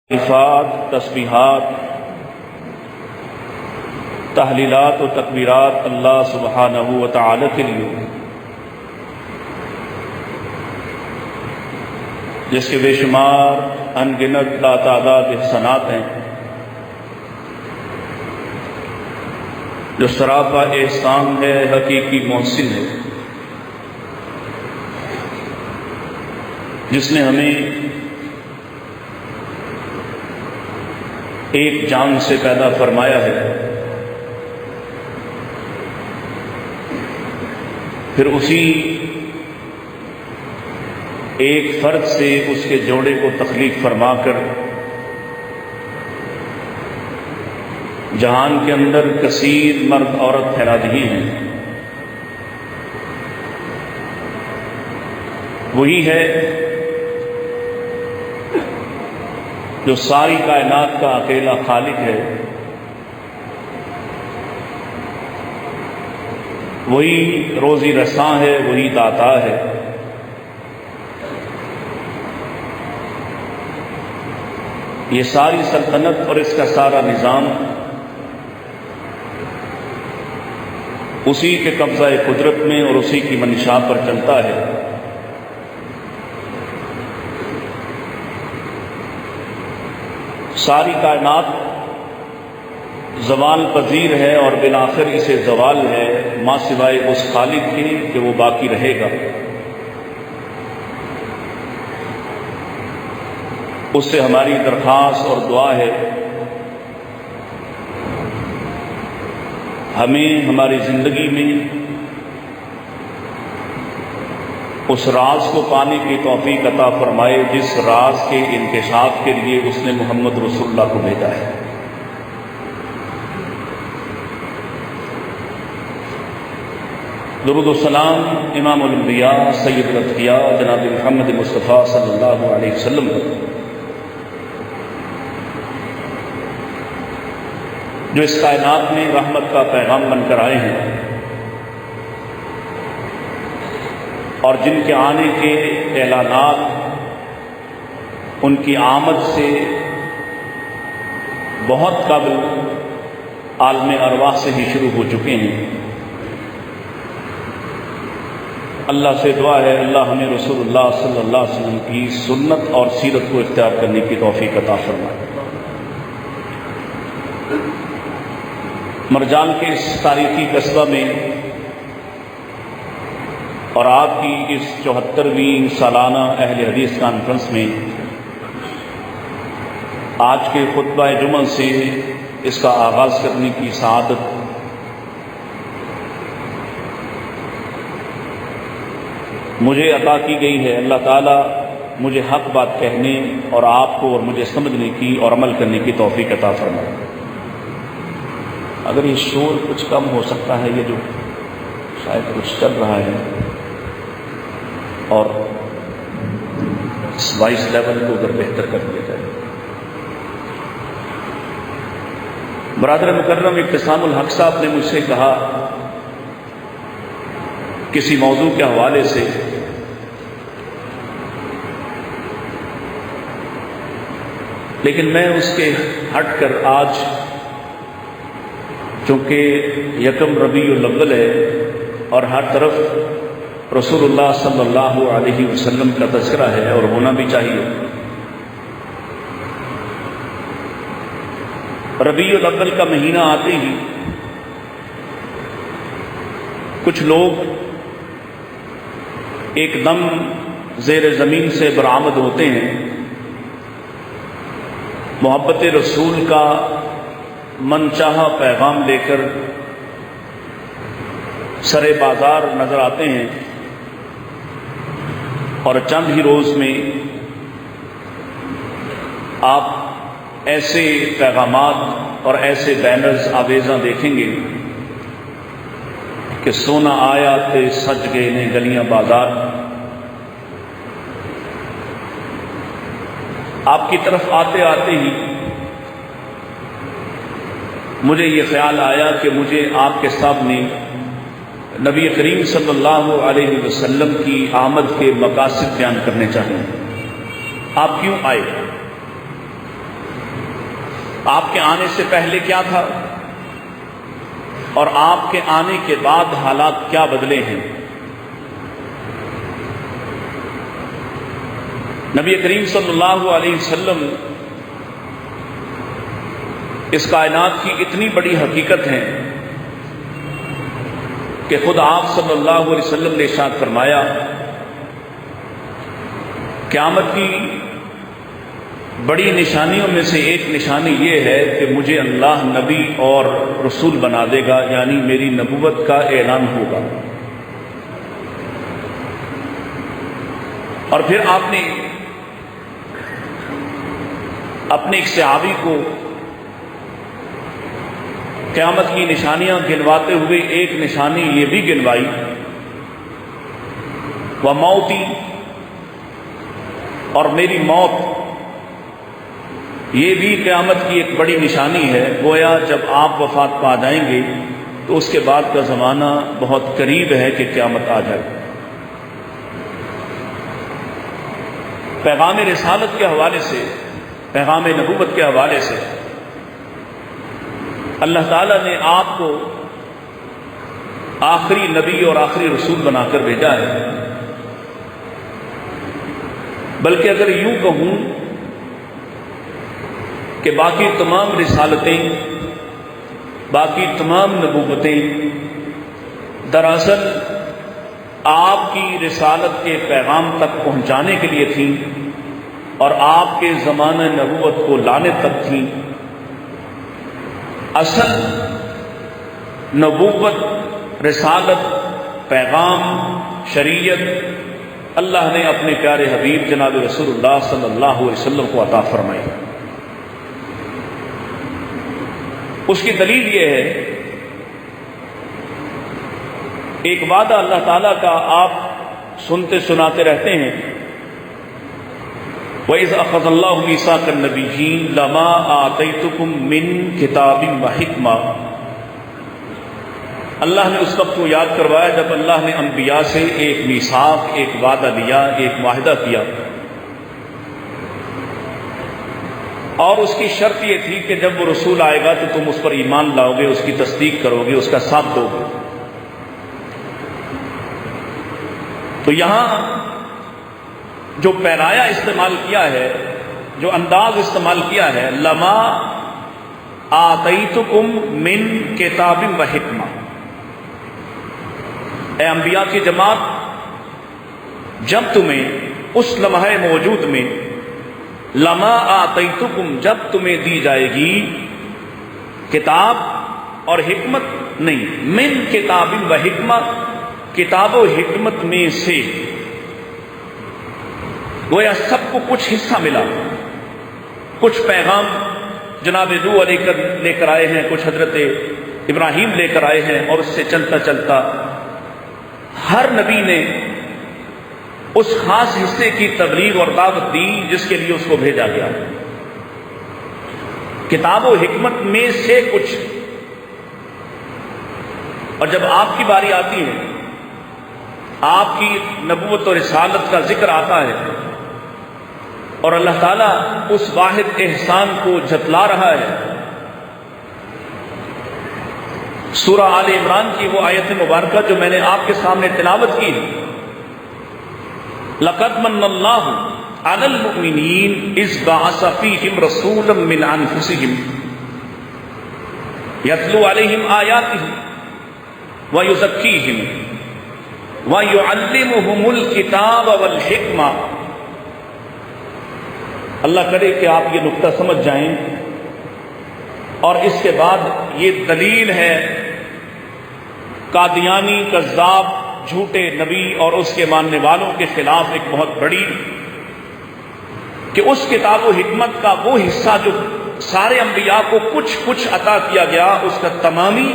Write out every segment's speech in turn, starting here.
تعریفات، تسبیحات، تحلیلات و تکبیرات اللہ سبحانہ و تعالی کے لیے، جس کے بے شمار انگنت لاتعداد احسانات ہیں، جو سراپا احسان ہے، حقیقی محسن ہے، جس نے ہمیں ایک جان سے پیدا فرمایا ہے، پھر اسی ایک فرد سے اس کے جوڑے کو تخلیق فرما کر جہان کے اندر کثیر مرد عورت پھیلا دی ہیں۔ وہی ہے جو ساری کائنات کا اکیلا خالق ہے، وہی روزی رساں ہے، وہی داتا ہے۔ یہ ساری سلطنت اور اس کا سارا نظام اسی کے قبضہ قدرت میں اور اسی کی منشا پر چلتا ہے۔ ساری کائنات زوال پذیر ہے اور بالآخر اسے زوال ہے، ماں سوائے اس خالق کے کہ وہ باقی رہے گا۔ اس سے ہماری درخواست اور دعا ہے، ہمیں ہماری زندگی میں اس راز کو پانے کی توفیق عطا فرمائے جس راز کے انکشاف کے لیے اس نے محمد رسول اللہ کو بھیجا ہے۔ درود و سلام امام الانبیاء سید الاتقیاء جناب محمد مصطفیٰ صلی اللہ علیہ وسلم، جو اس کائنات میں رحمت کا پیغام بن کر آئے ہیں اور جن کے آنے کے اعلانات ان کی آمد سے بہت قبل عالم ارواح سے ہی شروع ہو چکے ہیں۔ اللہ سے دعا ہے اللہ ہمیں رسول اللہ صلی اللہ علیہ وسلم کی سنت اور سیرت کو اختیار کرنے کی توفیق عطا فرمائے۔ مرجان کے اس تاریخی قصبہ میں اور آپ کی اس 74ویں سالانہ اہل حدیث کانفرنس میں آج کے خطبہ جمعہ سے اس کا آغاز کرنے کی سعادت مجھے عطا کی گئی ہے۔ اللہ تعالیٰ مجھے حق بات کہنے اور آپ کو اور مجھے سمجھنے کی اور عمل کرنے کی توفیق عطا فرمائے۔ اگر یہ شور کچھ کم ہو سکتا ہے، یہ جو شاید کچھ چل رہا ہے، اور اس وائس لیول کو اگر بہتر کر دیا جائے۔ برادر مکرم ابتسام الحق صاحب نے مجھ سے کہا کسی موضوع کے حوالے سے لیکن میں اس کے ہٹ کر آج چونکہ یکم ربیع الاول ہے اور ہر طرف رسول اللہ صلی اللہ علیہ وسلم کا تذکرہ ہے اور ہونا بھی چاہیے، ربیع الاول کا مہینہ آتے ہی کچھ لوگ ایک دم زیر زمین سے برآمد ہوتے ہیں، محبت رسول کا من چاہا پیغام لے کر سرے بازار نظر آتے ہیں، اور چند ہی روز میں آپ ایسے پیغامات اور ایسے بینرز آویزاں دیکھیں گے کہ سونا آیا تے سج گئے نے گلیاں بازار۔ آپ کی طرف آتے آتے ہی مجھے یہ خیال آیا کہ مجھے آپ کے سامنے نبی کریم صلی اللہ علیہ وسلم کی آمد کے مقاصد بیان کرنے چاہیے۔ آپ کیوں آئے؟ آپ کے آنے سے پہلے کیا تھا اور آپ کے آنے کے بعد حالات کیا بدلے ہیں۔ نبی کریم صلی اللہ علیہ وسلم اس کائنات کی اتنی بڑی حقیقت ہے کہ خود آپ صلی اللہ علیہ وسلم نے ارشاد فرمایا، قیامت کی بڑی نشانیوں میں سے ایک نشانی یہ ہے کہ مجھے اللہ نبی اور رسول بنا دے گا، یعنی میری نبوت کا اعلان ہوگا۔ اور پھر آپ نے اپنے ایک صحابی کو قیامت کی نشانیاں گنواتے ہوئے ایک نشانی یہ بھی گنوائی، وہ موتی، اور میری موت یہ بھی قیامت کی ایک بڑی نشانی ہے۔ گویا جب آپ وفات پا جائیں گے تو اس کے بعد کا زمانہ بہت قریب ہے کہ قیامت آ جائے۔ پیغام رسالت کے حوالے سے، پیغام نبوت کے حوالے سے اللہ تعالیٰ نے آپ کو آخری نبی اور آخری رسول بنا کر بھیجا ہے۔ بلکہ اگر یوں کہوں کہ باقی تمام رسالتیں، باقی تمام نبوتیں دراصل آپ کی رسالت کے پیغام تک پہنچانے کے لیے تھیں اور آپ کے زمانہ نبوت کو لانے تک تھیں۔ اصل نبوت، رسالت، پیغام، شریعت اللہ نے اپنے پیارے حبیب جناب رسول اللہ صلی اللہ علیہ وسلم کو عطا فرمائی۔ اس کی دلیل یہ ہے، ایک وعدہ اللہ تعالیٰ کا آپ سنتے سناتے رہتے ہیں، وَإِذْ أَخَذَ اللَّهُ مِيثَاقَ النَّبِيِّينَ لَمَا آتَيْتُكُم مِّن كِتَابٍ وَحِکْمَةٍ۔ اللہ نے اس وقت کو یاد کروایا جب اللہ نے انبیاء سے ایک میثاق، ایک وعدہ لیا، ایک معاہدہ کیا، اور اس کی شرط یہ تھی کہ جب وہ رسول آئے گا تو تم اس پر ایمان لاؤ گے، اس کی تصدیق کرو گے، اس کا ساتھ دو گے۔ تو یہاں جو پیرایا استعمال کیا ہے، جو انداز استعمال کیا ہے، لما آتیتکم من کتاب و حکمہ، اے انبیاء کی جماعت، جب تمہیں اس لمحہ موجود میں، لما آتیتکم، جب تمہیں دی جائے گی کتاب اور حکمت، نہیں، من کتاب و حکمہ، کتاب و حکمت میں سے، گویا سب کو کچھ حصہ ملا۔ کچھ پیغام جناب نوح لے کر آئے ہیں، کچھ حضرت ابراہیم لے کر آئے ہیں، اور اس سے چلتا چلتا ہر نبی نے اس خاص حصے کی تبلیغ اور دعوت دی جس کے لیے اس کو بھیجا گیا۔ کتاب و حکمت میں سے کچھ، اور جب آپ کی باری آتی ہے، آپ کی نبوت اور رسالت کا ذکر آتا ہے اور اللہ تعالیٰ اس واحد احسان کو جتلا رہا ہے، سورہ آل عمران کی وہ آیت مبارکہ جو میں نے آپ کے سامنے تلاوت کی ہے، لَقَدْ مَنَّ اللَّهُ عَلَى الْمُؤْمِنِينَ إِذْ بَعَثَ فِيهِمْ رَسُولًا مِّنْ أَنفُسِهِمْ يَتْلُو عَلَيْهِمْ آيَاتِهِ وَيُزَكِّيهِمْ وَيُعَلِّمُهُمُ الْكِتَابَ وَالْحِکْمَةَ۔ اللہ کرے کہ آپ یہ نقطہ سمجھ جائیں، اور اس کے بعد یہ دلیل ہے قادیانی، کذاب، جھوٹے نبی اور اس کے ماننے والوں کے خلاف ایک بہت بڑی، کہ اس کتاب و حکمت کا وہ حصہ جو سارے انبیاء کو کچھ کچھ عطا کیا گیا، اس کا تمامی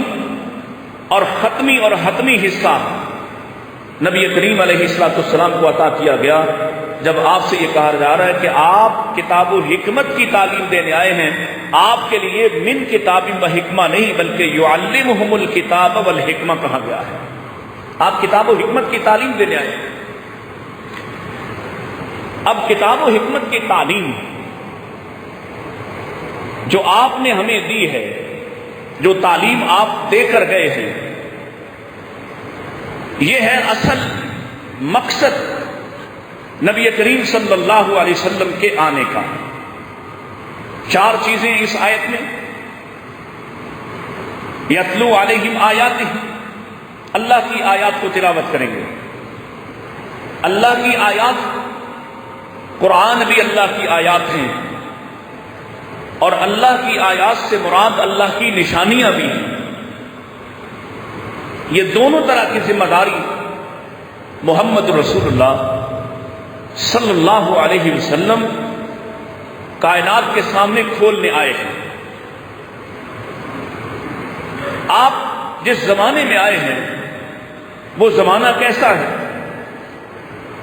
اور ختمی اور حتمی حصہ نبی کریم علیہ السلام کو عطا کیا گیا۔ جب آپ سے یہ کہا جا رہا ہے کہ آپ کتاب و حکمت کی تعلیم دینے آئے ہیں، آپ کے لیے من کتاب و حکمہ نہیں بلکہ یعلمہم الکتاب والحکمہ کہا گیا ہے۔ آپ کتاب و حکمت کی تعلیم دینے آئے ہیں۔ اب کتاب و حکمت کی تعلیم جو آپ نے ہمیں دی ہے، جو تعلیم آپ دے کر گئے ہیں، یہ ہے اصل مقصد نبی کریم صلی اللہ علیہ وسلم کے آنے کا۔ 4 چیزیں اس آیت میں، یتلو علیہم آیاتہ، اللہ کی آیات کو تلاوت کریں گے۔ اللہ کی آیات، قرآن بھی اللہ کی آیات ہیں، اور اللہ کی آیات سے مراد اللہ کی نشانیاں بھی ہیں۔ یہ دونوں طرح کی ذمہ داری محمد رسول اللہ صلی اللہ علیہ وسلم کائنات کے سامنے کھولنے آئے ہیں۔ آپ جس زمانے میں آئے ہیں وہ زمانہ کیسا ہے،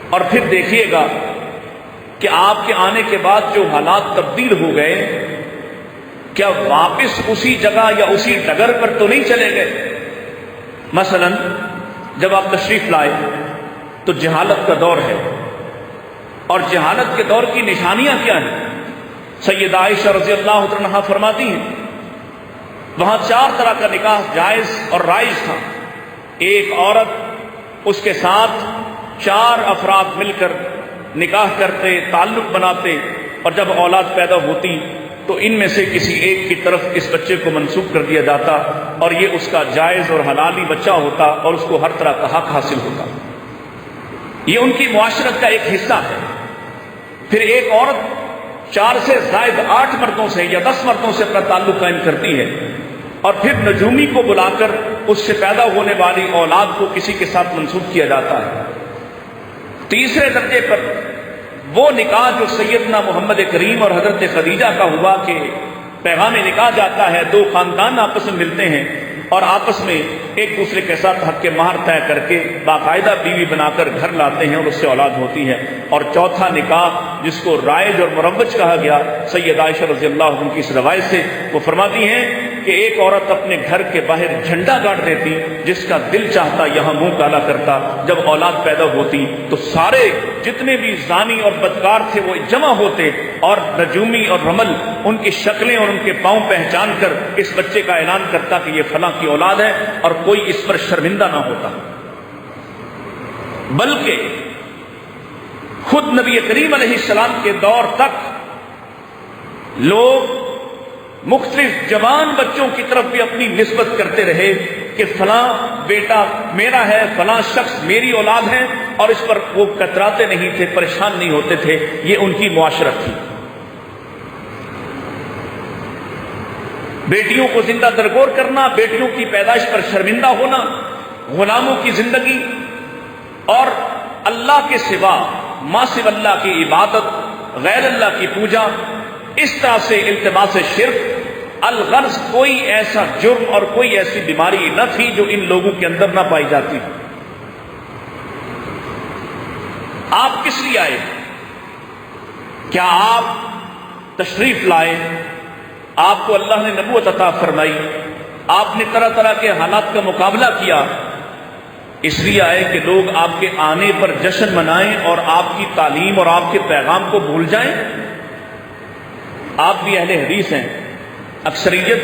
اور پھر دیکھیے گا کہ آپ کے آنے کے بعد جو حالات تبدیل ہو گئے، کیا واپس اسی جگہ یا اسی ڈگر پر تو نہیں چلے گئے؟ مثلا جب آپ تشریف لائے تو جہالت کا دور ہے، اور جہالت کے دور کی نشانیاں کیا ہیں؟ سیدہ عائشہ رضی اللہ عنہا فرماتی ہیں وہاں 4 طرح کا نکاح جائز اور رائج تھا۔ ایک عورت، اس کے ساتھ 4 افراد مل کر نکاح کرتے، تعلق بناتے، اور جب اولاد پیدا ہوتی تو ان میں سے کسی ایک کی طرف اس بچے کو منسوب کر دیا جاتا، اور یہ اس کا جائز اور حلالی بچہ ہوتا، اور اس کو ہر طرح کا حق حاصل ہوتا۔ یہ ان کی معاشرت کا ایک حصہ ہے۔ پھر ایک عورت 4 سے زائد 8 مردوں سے یا 10 مردوں سے اپنا تعلق قائم کرتی ہے، اور پھر نجومی کو بلا کر اس سے پیدا ہونے والی اولاد کو کسی کے ساتھ منسوب کیا جاتا ہے۔ تیسرے درجے پر وہ نکاح جو سیدنا محمد کریم اور حضرت خدیجہ کا ہوا کہ پیغام نکاح جاتا ہے، 2 خاندان آپس میں ملتے ہیں اور آپس میں ایک دوسرے کے ساتھ حق کے مہر طے کر کے باقاعدہ بیوی بنا کر گھر لاتے ہیں اور اس سے اولاد ہوتی ہے۔ اور چوتھا نکاح جس کو رائج اور مروج کہا گیا، سیدہ عائشہ رضی اللہ عنہ کی اس روایت سے وہ فرماتی ہیں کہ ایک عورت اپنے گھر کے باہر جھنڈا گاڑ دیتی، جس کا دل چاہتا یہاں منہ کالا کرتا، جب اولاد پیدا ہوتی تو سارے جتنے بھی زانی اور بدکار تھے وہ جمع ہوتے، اور نجومی اور رمل ان کی شکلیں اور ان کے پاؤں پہچان کر اس بچے کا اعلان کرتا کہ یہ فلاں کی اولاد ہے، اور کوئی اس پر شرمندہ نہ ہوتا۔ بلکہ خود نبی کریم علیہ السلام کے دور تک لوگ مختلف جوان بچوں کی طرف بھی اپنی نسبت کرتے رہے کہ فلاں بیٹا میرا ہے، فلاں شخص میری اولاد ہے، اور اس پر وہ کتراتے نہیں تھے، پریشان نہیں ہوتے تھے۔ یہ ان کی معاشرت تھی۔ بیٹیوں کو زندہ درگور کرنا، بیٹیوں کی پیدائش پر شرمندہ ہونا، غلاموں کی زندگی، اور اللہ کے سوا ما سوا اللہ کی عبادت، غیر اللہ کی پوجا، اس طرح سے التماس شرک، الغرض کوئی ایسا جرم اور کوئی ایسی بیماری نہ تھی جو ان لوگوں کے اندر نہ پائی جاتی۔ آپ کس لیے آئے؟ کیا آپ تشریف لائے؟ آپ کو اللہ نے نبوت عطا فرمائی، آپ نے طرح طرح کے حالات کا مقابلہ کیا، اس لیے آئے کہ لوگ آپ کے آنے پر جشن منائیں اور آپ کی تعلیم اور آپ کے پیغام کو بھول جائیں؟ آپ بھی اہل حدیث ہیں، اکثریت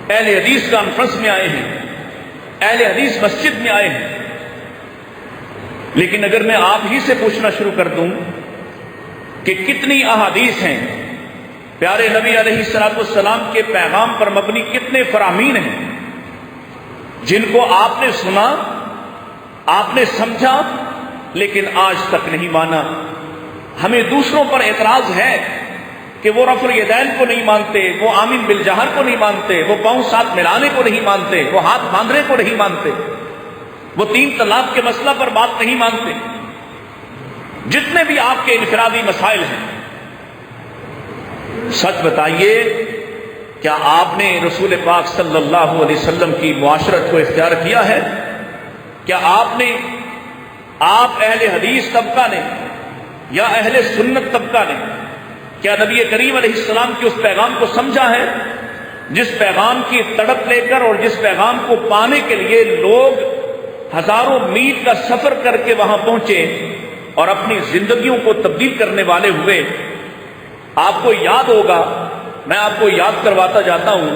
اہل حدیث کانفرنس میں آئے ہیں، اہل حدیث مسجد میں آئے ہیں، لیکن اگر میں آپ ہی سے پوچھنا شروع کر دوں کہ کتنی احادیث ہیں، پیارے نبی علیہ الصلوۃ والسلام کے پیغام پر مبنی کتنے فرامین ہیں جن کو آپ نے سنا، آپ نے سمجھا، لیکن آج تک نہیں مانا۔ ہمیں دوسروں پر اعتراض ہے کہ وہ رفع الیدین کو نہیں مانتے، وہ آمین بالجہر کو نہیں مانتے، وہ پاؤں ساتھ ملانے کو نہیں مانتے، وہ ہاتھ باندھنے کو نہیں مانتے، وہ 3 طلاق کے مسئلہ پر بات نہیں مانتے۔ جتنے بھی آپ کے انفرادی مسائل ہیں، سچ بتائیے کیا آپ نے رسول پاک صلی اللہ علیہ وسلم کی معاشرت کو اختیار کیا ہے؟ کیا آپ اہل حدیث طبقہ نے یا اہل سنت طبقہ نے کیا نبی کریم علیہ السلام کے اس پیغام کو سمجھا ہے جس پیغام کی تڑپ لے کر اور جس پیغام کو پانے کے لیے لوگ ہزاروں میل کا سفر کر کے وہاں پہنچے اور اپنی زندگیوں کو تبدیل کرنے والے ہوئے؟ آپ کو یاد ہوگا میں آپ کو یاد کرواتا جاتا ہوں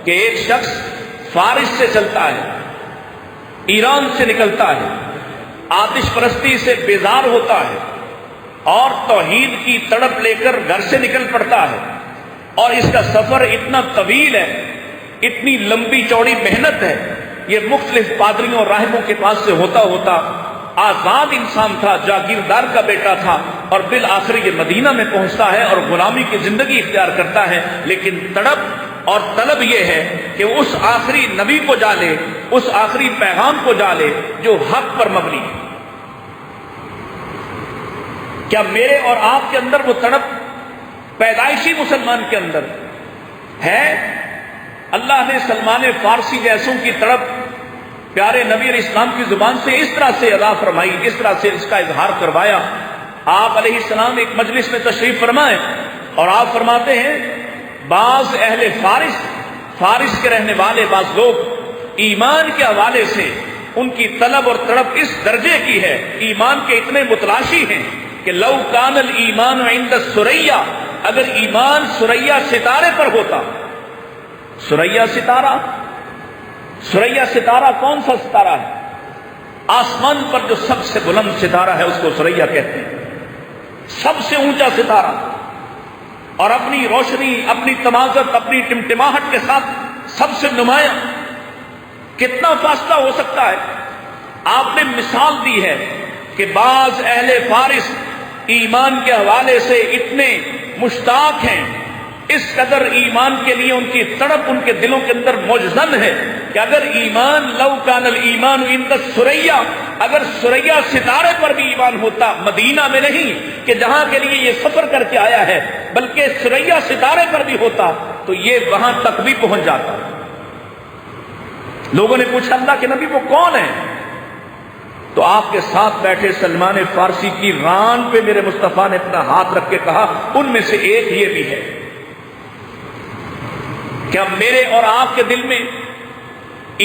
کہ ایک شخص فارس سے چلتا ہے، ایران سے نکلتا ہے، آتش پرستی سے بیزار ہوتا ہے اور توحید کی تڑپ لے کر گھر سے نکل پڑتا ہے، اور اس کا سفر اتنا طویل ہے، اتنی لمبی چوڑی محنت ہے، یہ مختلف پادریوں اور راہبوں کے پاس سے ہوتا ہوتا آزاد انسان تھا، جاگیردار کا بیٹا تھا، اور بالآخر یہ مدینہ میں پہنچتا ہے اور غلامی کی زندگی اختیار کرتا ہے، لیکن تڑپ اور طلب یہ ہے کہ اس آخری نبی کو جا لے، اس آخری پیغام کو جا لے جو حق پر مبنی ہے۔ کیا میرے اور آپ کے اندر وہ تڑپ پیدائشی مسلمان کے اندر ہے؟ اللہ نے سلمان فارسی جیسوں کی تڑپ پیارے نبی علیہ السلام کی زبان سے اس طرح سے ادا فرمائی، اس طرح سے اس کا اظہار کروایا۔ آپ علیہ السلام ایک مجلس میں تشریف فرمائے اور آپ فرماتے ہیں بعض اہل فارس کے رہنے والے بعض لوگ ایمان کے حوالے سے ان کی طلب اور تڑپ اس درجے کی ہے، ایمان کے اتنے متلاشی ہیں کہ لو کان الایمان عند الثریا، اگر ایمان ثریا ستارے پر ہوتا، ثریا ستارہ کون سا ستارہ ہے؟ آسمان پر جو سب سے بلند ستارہ ہے اس کو ثریا کہتے ہیں، سب سے اونچا ستارہ، اور اپنی روشنی، اپنی تمازت، اپنی ٹمٹماہٹ کے ساتھ سب سے نمایاں، کتنا فاصلہ ہو سکتا ہے؟ آپ نے مثال دی ہے کہ بعض اہل فارس ایمان کے حوالے سے اتنے مشتاق ہیں، اس قدر ایمان کے لیے ان کی تڑپ ان کے دلوں کے اندر موجزن ہے کہ اگر ایمان لو کان الایمان عند الثریا، اگر ثریا ستارے پر بھی ایمان ہوتا، مدینہ میں نہیں کہ جہاں کے لیے یہ سفر کر کے آیا ہے، بلکہ ثریا ستارے پر بھی ہوتا تو یہ وہاں تک بھی پہنچ جاتا۔ لوگوں نے پوچھا اللہ کے نبی وہ کون ہے؟ تو آپ کے ساتھ بیٹھے سلمان فارسی کی ران پہ میرے مصطفیٰ نے اپنا ہاتھ رکھ کے کہا ان میں سے ایک یہ بھی ہے۔ کیا میرے اور آپ کے دل میں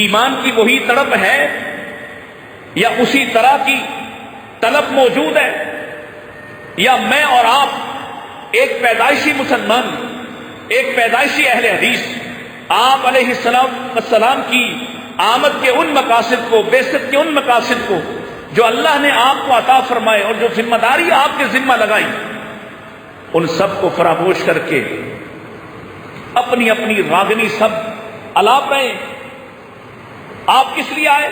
ایمان کی وہی تڑپ ہے یا اسی طرح کی طلب موجود ہے، یا میں اور آپ ایک پیدائشی مسلمان، ایک پیدائشی اہل حدیث آپ علیہ السلام کی آمد کے ان مقاصد کو، بعثت کے ان مقاصد کو جو اللہ نے آپ کو عطا فرمائے اور جو ذمہ داری آپ کے ذمہ لگائی، ان سب کو فراموش کر کے اپنی اپنی راگنی سب الاپیں آپ کس لیے آئے؟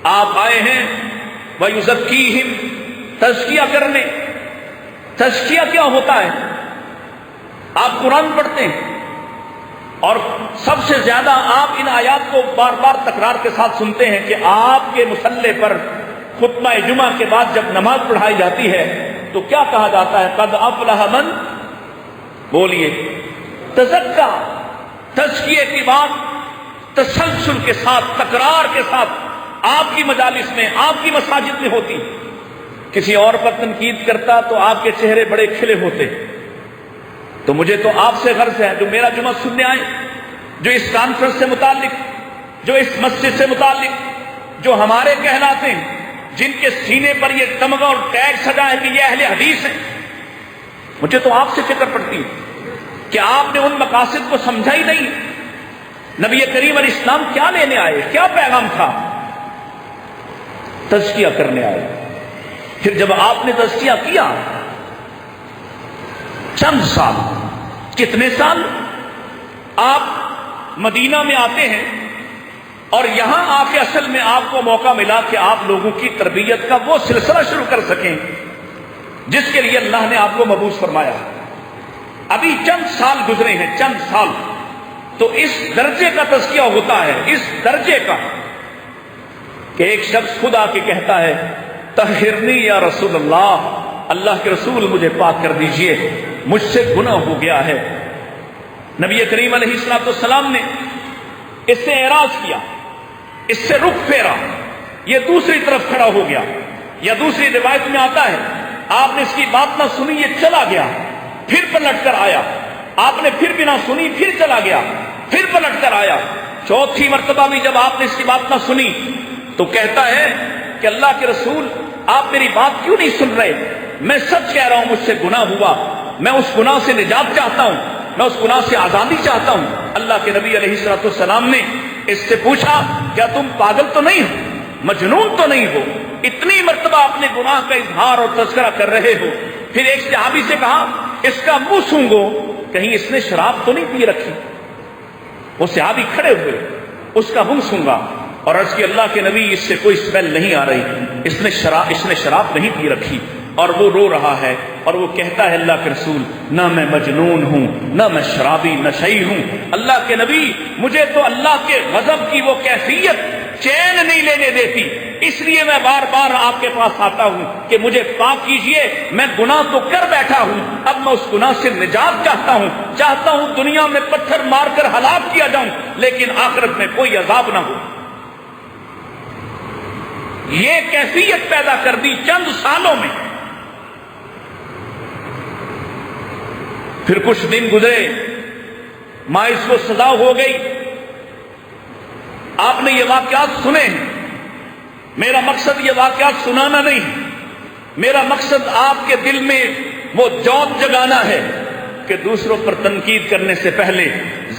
آپ آئے ہیں وَيُزَكِّيهِمْ، تزکیہ کرنے۔ تزکیہ کیا ہوتا ہے؟ آپ قرآن پڑھتے ہیں اور سب سے زیادہ آپ ان آیات کو بار بار تکرار کے ساتھ سنتے ہیں کہ آپ کے مصلے پر خطبہ جمعہ کے بعد جب نماز پڑھائی جاتی ہے تو کیا کہا جاتا ہے؟ قد افلح من، بولیے، تزکا۔ تزکیے کی بات تسلسل کے ساتھ، تکرار کے ساتھ آپ کی مجالس میں، آپ کی مساجد میں ہوتی۔ کسی اور پر تنقید کرتا تو آپ کے چہرے بڑے کھلے ہوتے۔ تو مجھے تو آپ سے غرض ہے جو میرا جمعہ سننے آئے، جو اس کانفرنس سے متعلق، جو اس مسجد سے متعلق، جو ہمارے کہلاتے ہیں، جن کے سینے پر یہ تمغہ اور ٹیگ سجا ہے کہ یہ اہل حدیث ہیں، مجھے تو آپ سے فکر پڑتی ہے کہ آپ نے ان مقاصد کو سمجھا ہی نہیں۔ نبی کریم علیہ السلام کیا لینے آئے؟ کیا پیغام تھا؟ تزکیہ کرنے آئے۔ پھر جب آپ نے تزکیہ کیا، چند سال، کتنے سال آپ مدینہ میں آتے ہیں اور یہاں آ کے اصل میں آپ کو موقع ملا کہ آپ لوگوں کی تربیت کا وہ سلسلہ شروع کر سکیں جس کے لیے اللہ نے آپ کو مبعوث فرمایا۔ ابھی چند سال گزرے ہیں، چند سال، تو اس درجے کا تزکیہ ہوتا ہے، اس درجے کا کہ ایک شخص خود آ کے کہتا ہے طہرنی یا رسول اللہ، اللہ کے رسول مجھے پاک کر دیجئے، مجھ سے گناہ ہو گیا ہے۔ نبی کریم علیہ السلام نے اس سے اعراض کیا، اس سے رخ پھیرا، یہ دوسری طرف کھڑا ہو گیا، یا دوسری روایت میں آتا ہے آپ نے اس کی بات نہ سنی، یہ چلا گیا، پھر پلٹ کر آیا، آپ نے پھر بھی نہ سنی، پھر چلا گیا، پھر پلٹ کر آیا، چوتھی مرتبہ بھی جب آپ نے اس کی بات نہ سنی تو کہتا ہے کہ اللہ کے رسول آپ میری بات کیوں نہیں سن رہے؟ میں سچ کہہ رہا ہوں، مجھ سے گناہ ہوا، میں اس گناہ سے نجات چاہتا ہوں، میں اس گناہ سے آزادی چاہتا ہوں۔ اللہ کے نبی علیہ الصلوۃ والسلام نے اس سے پوچھا کیا تم پاگل تو نہیں ہو، مجنون تو نہیں ہو، اتنی مرتبہ اپنے گناہ کا اظہار اور تذکرہ کر رہے ہو؟ پھر ایک صحابی سے کہا اس کا منہ سونگھو، کہیں اس نے شراب تو نہیں پی رکھی؟ وہ صحابی کھڑے ہوئے، اس کا منہ سونگھا اور عرض کی اللہ کے نبی اس سے کوئی اسمیل نہیں آ رہی، اس نے شراب نہیں پی رکھی۔ اور وہ رو رہا ہے اور وہ کہتا ہے اللہ کے رسول نہ میں مجنون ہوں، نہ میں شرابی نشئی ہوں، اللہ کے نبی مجھے تو اللہ کے غضب کی وہ کیفیت چین نہیں لینے دیتی، اس لیے میں بار بار آپ کے پاس آتا ہوں کہ مجھے پاک کیجئے، میں گناہ تو کر بیٹھا ہوں، اب میں اس گناہ سے نجات چاہتا ہوں دنیا میں پتھر مار کر ہلاک کیا جاؤں لیکن آخرت میں کوئی عذاب نہ ہو۔ یہ کیفیت پیدا کر دی چند سالوں میں۔ پھر کچھ دن گزرے، مائز کو سزا ہو گئی، آپ نے یہ واقعات سنے ہیں۔ میرا مقصد یہ واقعات سنانا نہیں، میرا مقصد آپ کے دل میں وہ جوت جگانا ہے کہ دوسروں پر تنقید کرنے سے پہلے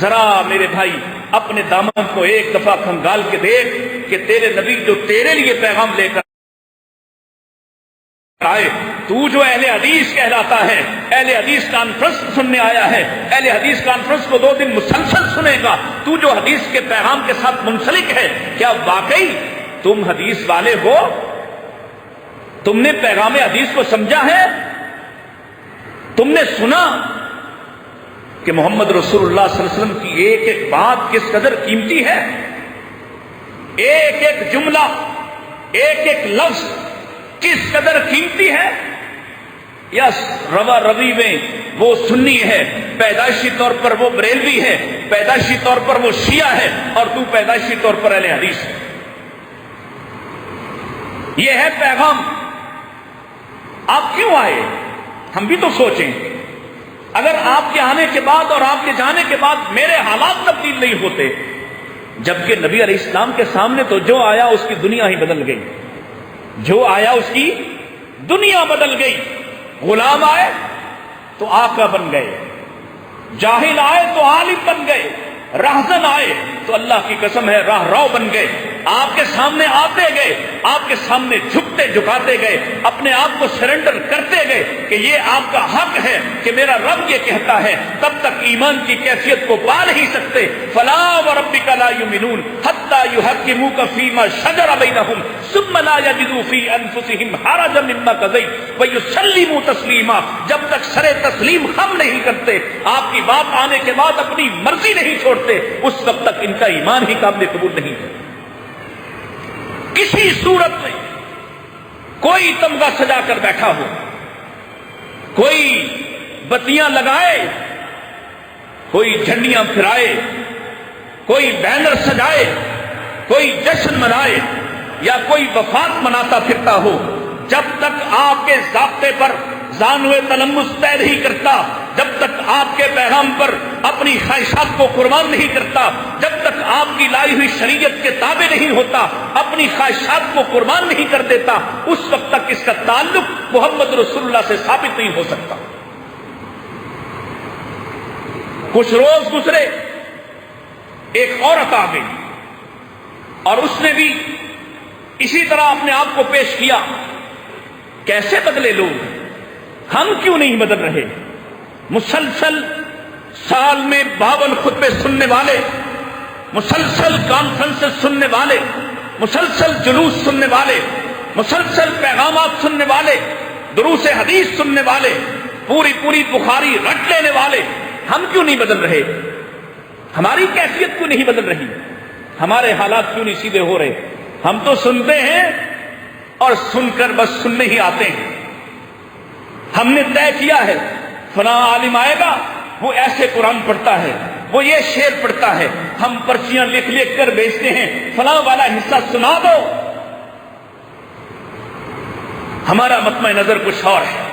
ذرا میرے بھائی اپنے دامن کو ایک دفعہ کھنگال کے دیکھ کہ تیرے نبی جو تیرے لیے پیغام لے کر آئے، تو جو اہل حدیث کہلاتا ہے، اہل حدیث کانفرنس سننے آیا ہے، اہل حدیث کانفرنس کو 2 دن مسلسل سنے گا، تو جو حدیث کے پیغام کے ساتھ منسلک ہے، کیا واقعی تم حدیث والے ہو؟ تم نے پیغام حدیث کو سمجھا ہے؟ تم نے سنا کہ محمد رسول اللہ صلی اللہ علیہ وسلم کی ایک ایک بات کس قدر قیمتی ہے؟ ایک ایک جملہ، ایک ایک لفظ کس قدر قیمتی ہے؟ یس، روا روی میں وہ سنی ہے، پیدائشی طور پر وہ بریلوی ہے، پیدائشی طور پر وہ شیعہ ہے، اور تو پیدائشی طور پر اہل حدیث ہے۔ یہ ہے پیغام۔ آپ کیوں آئے؟ ہم بھی تو سوچیں، اگر آپ کے آنے کے بعد اور آپ کے جانے کے بعد میرے حالات تبدیل نہیں ہوتے، جبکہ نبی علیہ السلام کے سامنے تو جو آیا اس کی دنیا ہی بدل گئی، جو آیا اس کی دنیا بدل گئی۔ غلام آئے تو آقا بن گئے، جاہل آئے تو عالم بن گئے، راہزن آئے تو اللہ کی قسم ہے راہ رو بن گئے۔ آپ کے سامنے آتے گئے، آپ کے سامنے جھکتے جھکاتے گئے، اپنے آپ کو سرنڈر کرتے گئے کہ یہ آپ کا حق ہے کہ میرا رب یہ کہتا ہے، تب تک ایمان کی کیفیت کو پا نہیں سکتے۔ فلا وربک لا یؤمنون حتی یحکموک فیما شجر بینہم ثم لا یجدوا فی انفسہم حرجا مما قضیت ویسلموا تسلیما، جب تک سر تسلیم خم نہیں کرتے، آپ کی بات آنے کے بعد اپنی مرضی نہیں چھوڑتے، اس وقت تک ان کا ایمان ہی قابل قبول نہیں ہے۔ کسی صورت میں کوئی تمغہ سجا کر بیٹھا ہو، کوئی بتیاں لگائے، کوئی جھنڈیاں پھرائے، کوئی بینر سجائے، کوئی جشن منائے یا کوئی وفات مناتا پھرتا ہو، جب تک آپ کے ضابطے پر زانوے تلمس طے نہیں کرتا، جب تک آپ کے پیغام پر اپنی خواہشات کو قربان نہیں کرتا، جب تک آپ کی لائی ہوئی شریعت کے تابع نہیں ہوتا، اپنی خواہشات کو قربان نہیں کر دیتا، اس وقت تک اس کا تعلق محمد رسول اللہ سے ثابت نہیں ہو سکتا۔ کچھ روز گزرے، ایک عورت آ گئی اور اس نے بھی اسی طرح اپنے آپ کو پیش کیا۔ کیسے بدلے لوگ؟ ہم کیوں نہیں بدل رہے؟ مسلسل سال میں 52 خطبے سننے والے، مسلسل کانفرنس سننے والے، مسلسل جلوس سننے والے، مسلسل پیغامات سننے والے، دروس حدیث سننے والے، پوری بخاری رٹ لینے والے، ہم کیوں نہیں بدل رہے؟ ہماری کیفیت کیوں نہیں بدل رہی؟ ہمارے حالات کیوں نہیں سیدھے ہو رہے؟ ہم تو سنتے ہیں اور سن کر بس سننے ہی آتے ہیں۔ ہم نے طے کیا ہے فلاں عالم آئے گا، وہ ایسے قرآن پڑھتا ہے، وہ یہ شعر پڑھتا ہے، ہم پرچیاں لکھ لکھ کر بیچتے ہیں، فلاں والا حصہ سنا دو۔ ہمارا مطمع نظر کچھ اور ہے،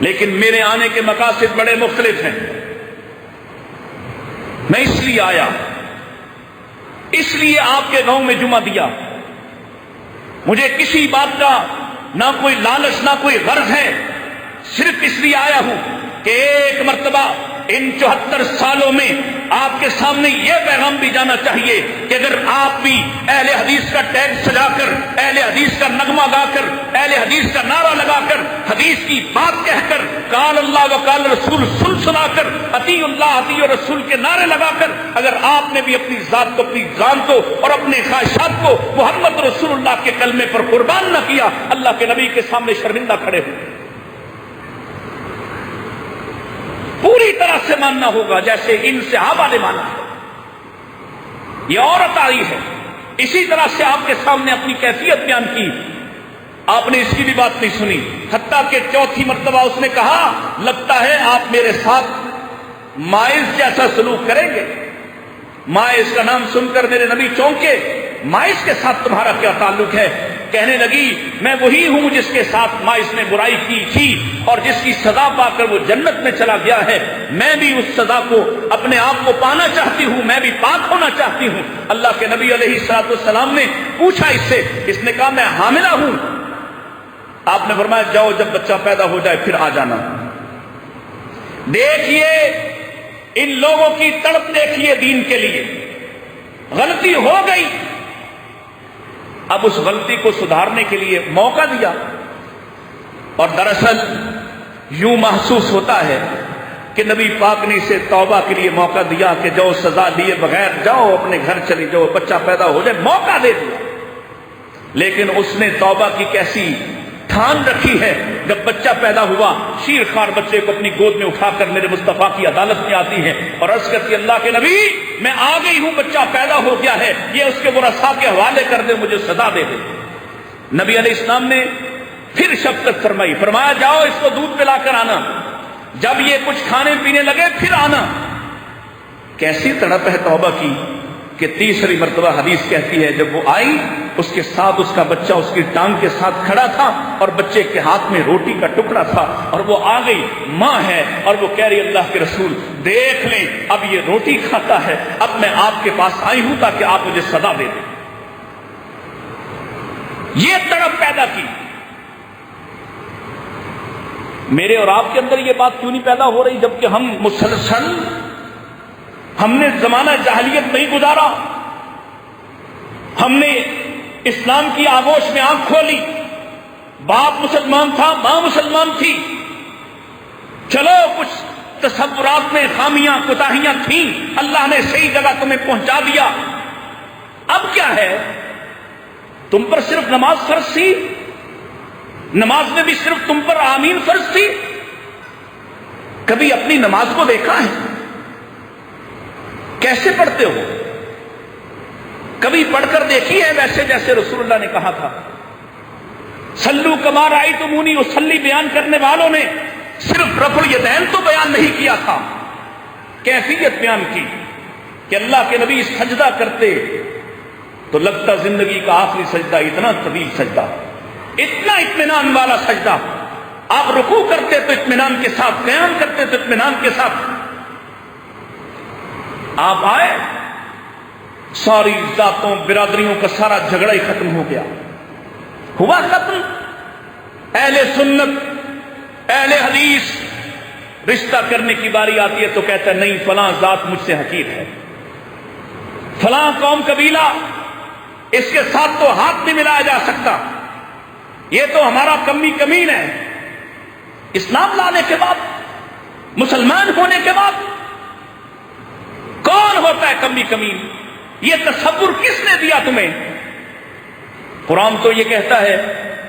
لیکن میرے آنے کے مقاصد بڑے مختلف ہیں۔ میں اس لیے آیا، اس لیے آپ کے گاؤں میں جمعہ دیا، مجھے کسی بات کا نہ کوئی لالچ نہ کوئی غرض ہے، صرف اس لیے آیا ہوں کہ کہ ایک مرتبہ ان 74 سالوں میں آپ کے سامنے یہ پیغام بھی جانا چاہیے کہ اگر آپ بھی اہل حدیث کا ٹیگ سجا کر، اہل حدیث کا نغمہ گا کر، اہل حدیث کا نعرہ لگا کر، حدیث کی بات کہہ کر، قال اللہ و قال رسول سنا کر، اطیع اللہ اطیع رسول کے نعرے لگا کر اگر آپ نے بھی اپنی ذات کو، اپنی جان کو اور اپنے خواہشات کو محمد رسول اللہ کے کلمے پر قربان نہ کیا، اللہ کے نبی کے سامنے شرمندہ کھڑے ہو، پوری طرح سے ماننا ہوگا جیسے ان صحابہ نے مانا ہے۔ یہ عورت آئی ہے، اسی طرح سے آپ کے سامنے اپنی کیفیت بیان کی، آپ نے اس کی بھی بات نہیں سنی، حتیٰ کہ چوتھی مرتبہ اس نے کہا لگتا ہے آپ میرے ساتھ مائز جیسا سلوک کریں گے۔ مائز کا نام سن کر میرے نبی چونکے، مائز کے ساتھ تمہارا کیا تعلق ہے؟ کہنے لگی میں وہی ہوں جس کے ساتھ مائز نے برائی کی تھی اور جس کی سزا پا کر وہ جنت میں چلا گیا ہے، میں بھی اس سزا کو اپنے آپ کو پانا چاہتی ہوں، میں بھی پاک ہونا چاہتی ہوں۔ اللہ کے نبی علیہ الصلوۃ والسلام نے پوچھا اس نے کہا میں حاملہ ہوں۔ آپ نے فرمایا جاؤ جب بچہ پیدا ہو جائے پھر آ جانا۔ دیکھیے ان لوگوں کی تڑپ، دیکھیے دین کے لیے، غلطی ہو گئی، اب اس غلطی کو سدھارنے کے لیے موقع دیا، اور دراصل یوں محسوس ہوتا ہے کہ نبی پاک نے اسے توبہ کے لیے موقع دیا کہ جاؤ سزا لیے بغیر جاؤ اپنے گھر چلی جاؤ، بچہ پیدا ہو جائے، موقع دے دیا۔ لیکن اس نے توبہ کی کیسی ٹھان رکھی ہے، جب بچہ پیدا ہوا شیر خوار بچے کو اپنی گود میں اٹھا کر میرے مصطفیٰ کی عدالت میں آتی ہے اور عرض کرتی اللہ کے نبی میں آ گئی ہوں، بچہ پیدا ہو گیا ہے، یہ اس کے ورثاء کے حوالے کر دے، مجھے سزا دے دے۔ نبی علیہ السلام نے پھر شفقت فرمائی، فرمایا جاؤ اس کو دودھ پلا کر آنا، جب یہ کچھ کھانے پینے لگے پھر آنا۔ کیسی تڑپ ہے توبہ کی کہ تیسری مرتبہ حدیث کہتی ہے جب وہ آئی اس کے ساتھ اس کا بچہ اس کی ٹانگ کے ساتھ کھڑا تھا اور بچے کے ہاتھ میں روٹی کا ٹکڑا تھا، اور وہ آ گئی، ماں ہے، اور وہ کہہ رہی اللہ کے رسول دیکھ لیں اب یہ روٹی کھاتا ہے، اب میں آپ کے پاس آئی ہوں تاکہ آپ مجھے سزا دے دیں۔ یہ تڑپ پیدا کی۔ میرے اور آپ کے اندر یہ بات کیوں نہیں پیدا ہو رہی جبکہ ہم مسلسل، ہم نے زمانہ جاہلیت نہیں گزارا، ہم نے اسلام کی آغوش میں آنکھ کھولی، باپ مسلمان تھا، ماں مسلمان تھی، چلو کچھ تصورات میں خامیاں کوتاہیاں تھیں، اللہ نے صحیح جگہ تمہیں پہنچا دیا، اب کیا ہے؟ تم پر صرف نماز فرض تھی، نماز میں بھی صرف تم پر آمین فرض تھی؟ کبھی اپنی نماز کو دیکھا ہے؟ کیسے پڑھتے ہو؟ کبھی پڑھ کر دیکھی ہے ویسے جیسے رسول اللہ نے کہا تھا؟ صلو کما رأیتمونی اصلی بیان کرنے والوں نے صرف رفع الیدین تو بیان نہیں کیا تھا، کیفیت بیان کی کہ اللہ کے نبی سجدہ کرتے تو لگتا زندگی کا آخری سجدہ، اتنا طویل سجدہ، اتنا اطمینان والا سجدہ، آپ رکوع کرتے تو اطمینان کے ساتھ، قیام کرتے تو اطمینان کے ساتھ، آپ آئے ساری ذاتوں برادریوں کا سارا جھگڑا ہی ختم ہو گیا، ہوا ختم۔ اہل سنت اہل حدیث رشتہ کرنے کی باری آتی ہے تو کہتا ہے نہیں فلاں ذات مجھ سے حقیر ہے، فلاں قوم قبیلہ اس کے ساتھ تو ہاتھ نہیں ملایا جا سکتا، یہ تو ہمارا کمی کمین ہے۔ اسلام لانے کے بعد، مسلمان ہونے کے بعد کون ہوتا ہے کمی کمین؟ یہ تصور کس نے دیا تمہیں؟ قرآن تو یہ کہتا ہے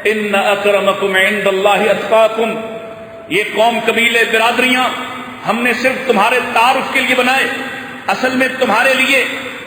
ان اکرمکم عند اللہ اتقاکم، یہ قوم قبیلے برادریاں ہم نے صرف تمہارے تعارف کے لیے بنائے، اصل میں تمہارے لیے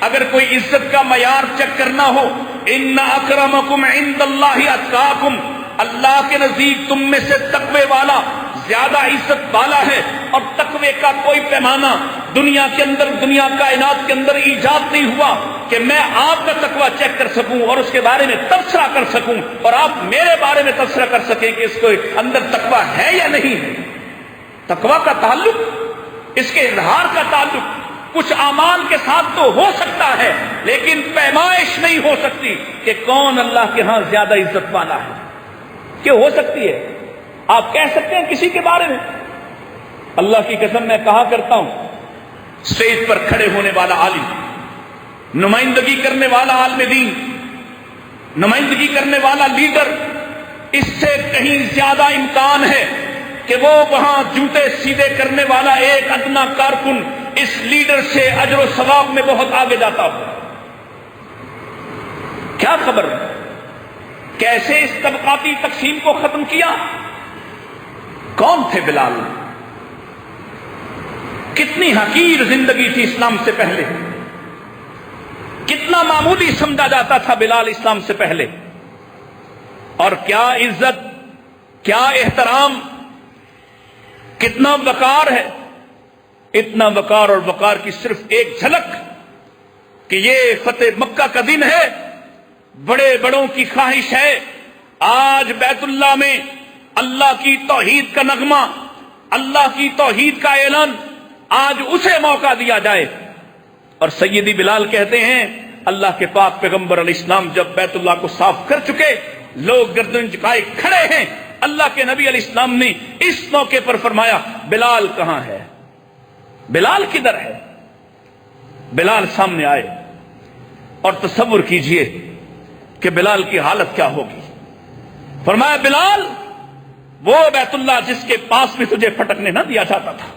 اگر کوئی عزت کا معیار چیک کرنا ہو، ان اکرمکم عند اللہ اتقاکم، اللہ کے نزدیک تم میں سے تقوی والا زیادہ عزت والا ہے، اور تقوی کا کوئی پیمانہ دنیا کے اندر، دنیا کائنات کے اندر ایجاد نہیں ہوا کہ میں آپ کا تقوی چیک کر سکوں اور اس کے بارے میں تبصرہ کر سکوں اور آپ میرے بارے میں تبصرہ کر سکیں کہ اس کے اندر تقوی ہے یا نہیں ہے۔ تقوی کا تعلق، اس کے اظہار کا تعلق کچھ اعمال کے ساتھ تو ہو سکتا ہے، لیکن پیمائش نہیں ہو سکتی کہ کون اللہ کے ہاں زیادہ عزت والا ہے۔ کہ ہو سکتی ہے، آپ کہہ سکتے ہیں کسی کے بارے میں اللہ کی قسم میں کہا کرتا ہوں، اسٹیج پر کھڑے ہونے والا عالم، نمائندگی کرنے والا عالم دین، نمائندگی کرنے والا لیڈر، اس سے کہیں زیادہ امکان ہے کہ وہ وہاں جوتے سیدھے کرنے والا ایک ادنا کارکن اس لیڈر سے اجر و ثواب میں بہت آگے جاتا ہو۔ کیا خبر کیسے اس طبقاتی تقسیم کو ختم کیا؟ کون تھے بلال؟ کتنی حقیر زندگی تھی اسلام سے پہلے، کتنا معمولی سمجھا جاتا تھا بلال اسلام سے پہلے، اور کیا عزت، کیا احترام، کتنا وقار ہے۔ اتنا وقار، اور وقار کی صرف ایک جھلک کہ یہ فتح مکہ کا دن ہے، بڑے بڑوں کی خواہش ہے آج بیت اللہ میں اللہ کی توحید کا نغمہ، اللہ کی توحید کا اعلان، آج اسے موقع دیا جائے۔ اور سیدی بلال کہتے ہیں اللہ کے پاک پیغمبر علیہ السلام جب بیت اللہ کو صاف کر چکے، لوگ گردن جھکائے کھڑے ہیں، اللہ کے نبی علیہ السلام نے اس موقع پر فرمایا بلال کہاں ہے؟ بلال کدھر ہے؟ بلال سامنے آئے، اور تصور کیجئے کہ بلال کی حالت کیا ہوگی۔ فرمایا بلال، وہ بیت اللہ جس کے پاس میں تجھے پھٹکنے نہ دیا جاتا تھا،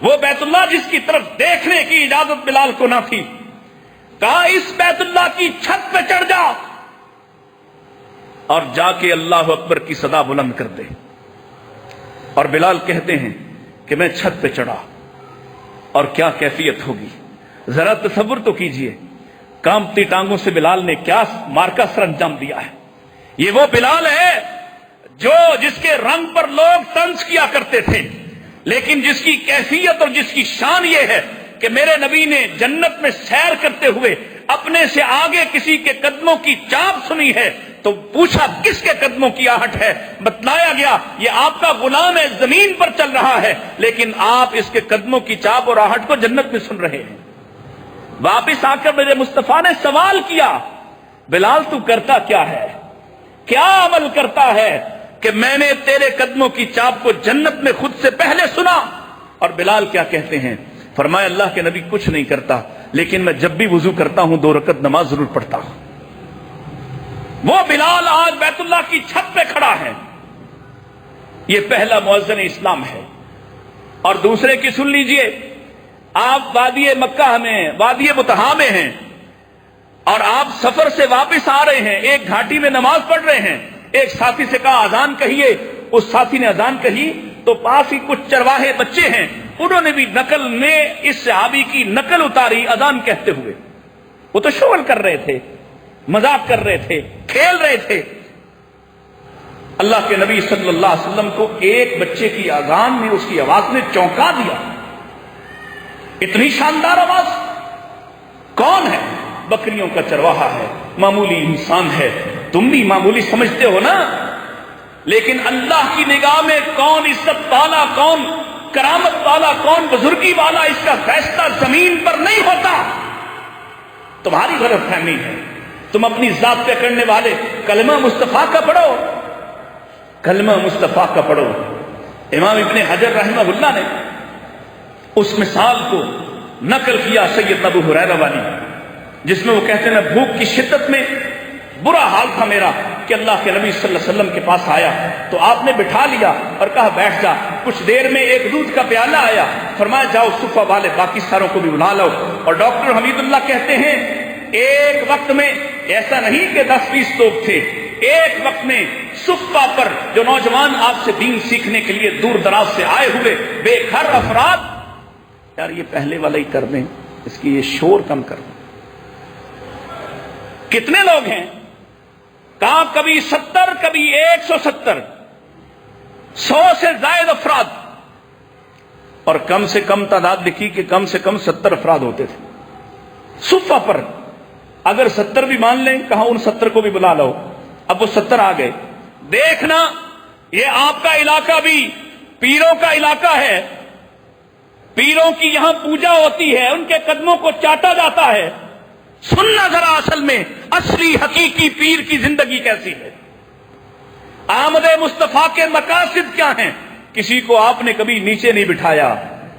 وہ بیت اللہ جس کی طرف دیکھنے کی اجازت بلال کو نہ تھی، کہا اس بیت اللہ کی چھت پہ چڑھ جا اور جا کے اللہ اکبر کی صدا بلند کر دے۔ اور بلال کہتے ہیں کہ میں چھت پہ چڑھا، اور کیا کیفیت ہوگی ذرا تصور تو کیجئے، کانپتی ٹانگوں سے بلال نے کیا مارکا سر انجام دیا ہے۔ یہ وہ بلال ہے جس کے رنگ پر لوگ طنز کیا کرتے تھے، لیکن جس کی کیفیت اور جس کی شان یہ ہے کہ میرے نبی نے جنت میں سیر کرتے ہوئے اپنے سے آگے کسی کے قدموں کی چاپ سنی ہے تو پوچھا کس کے قدموں کی آہٹ ہے، بتلایا گیا یہ آپ کا غلام ہے، زمین پر چل رہا ہے، لیکن آپ اس کے قدموں کی چاپ اور آہٹ کو جنت میں سن رہے ہیں۔ واپس آ کر میرے مصطفیٰ نے سوال کیا بلال تو کرتا کیا ہے، کیا عمل کرتا ہے کہ میں نے تیرے قدموں کی چاپ کو جنت میں خود سے پہلے سنا؟ اور بلال کیا کہتے ہیں؟ فرمایا اللہ کے نبی کچھ نہیں کرتا، لیکن میں جب بھی وضو کرتا ہوں 2 رکعت نماز ضرور پڑھتا ہوں۔ وہ بلال آج بیت اللہ کی چھت پہ کھڑا ہے، یہ پہلا مؤذن اسلام ہے۔ اور دوسرے کی سن لیجئے، آپ وادی مکہ میں، وادی بطحا میں ہیں، اور آپ سفر سے واپس آ رہے ہیں، ایک گھاٹی میں نماز پڑھ رہے ہیں، ایک ساتھی سے کہا اذان کہیے، اس ساتھی نے اذان کہی تو پاس ہی کچھ چرواہے بچے ہیں، انہوں نے بھی نقل میں اس صحابی کی نقل اتاری اذان کہتے ہوئے۔ وہ تو شغل کر رہے تھے، مذاق کر رہے تھے، کھیل رہے تھے۔ اللہ کے نبی صلی اللہ علیہ وسلم کو ایک بچے کی اذان میں اس کی آواز نے چونکا دیا، اتنی شاندار آواز۔ کون ہے؟ بکریوں کا چرواہا ہے، معمولی انسان ہے، تم بھی معمولی سمجھتے ہو نا، لیکن اللہ کی نگاہ میں کون عزت والا، کون کرامت والا، کون بزرگی والا، اس کا فیصلہ زمین پر نہیں ہوتا۔ تمہاری غلط فہمی ہے، تم اپنی ذات پہ کرنے والے کلمہ مصطفیٰ کا پڑھو، کلمہ مصطفیٰ کا پڑھو۔ امام ابن حجر رحمہ اللہ نے اس مثال کو نقل کیا سید ابو ہریرہ والی، جس میں وہ کہتے ہیں میں بھوک کی شدت میں برا حال تھا میرا کہ اللہ کے نبی صلی اللہ علیہ وسلم کے پاس آیا تو آپ نے بٹھا لیا اور کہا بیٹھ جا۔ کچھ دیر میں ایک دودھ کا پیالہ آیا، فرمایا جاؤ صفہ والے باقی ساروں کو بھی بلا لو۔ اور ڈاکٹر حمید اللہ کہتے ہیں ایک وقت میں ایسا نہیں کہ 10-20 لوگ تھے، ایک وقت میں صفہ پر جو نوجوان آپ سے دین سیکھنے کے لیے دور دراز سے آئے ہوئے بے گھر افراد، یار یہ پہلے والا ہی کر دیں، اس کی یہ شور کم کر دیں۔ کتنے لوگ ہیں؟ کہاں کبھی 70، کبھی 170، 100 سے زائد افراد، اور کم سے کم تعداد لکھی کہ کم سے کم 70 افراد ہوتے تھے صفہ پر۔ اگر 70 بھی مان لیں، کہاں ان 70 کو بھی بلا لو، اب وہ 70 آ گئے۔ دیکھنا یہ آپ کا علاقہ بھی پیروں کا علاقہ ہے، پیروں کی یہاں پوجا ہوتی ہے، ان کے قدموں کو چاٹا جاتا ہے۔ سننا ذرا اصل میں اصلی حقیقی پیر کی زندگی کیسی ہے، آمد مصطفیٰ کے مقاصد کیا ہیں، کسی کو آپ نے کبھی نیچے نہیں بٹھایا،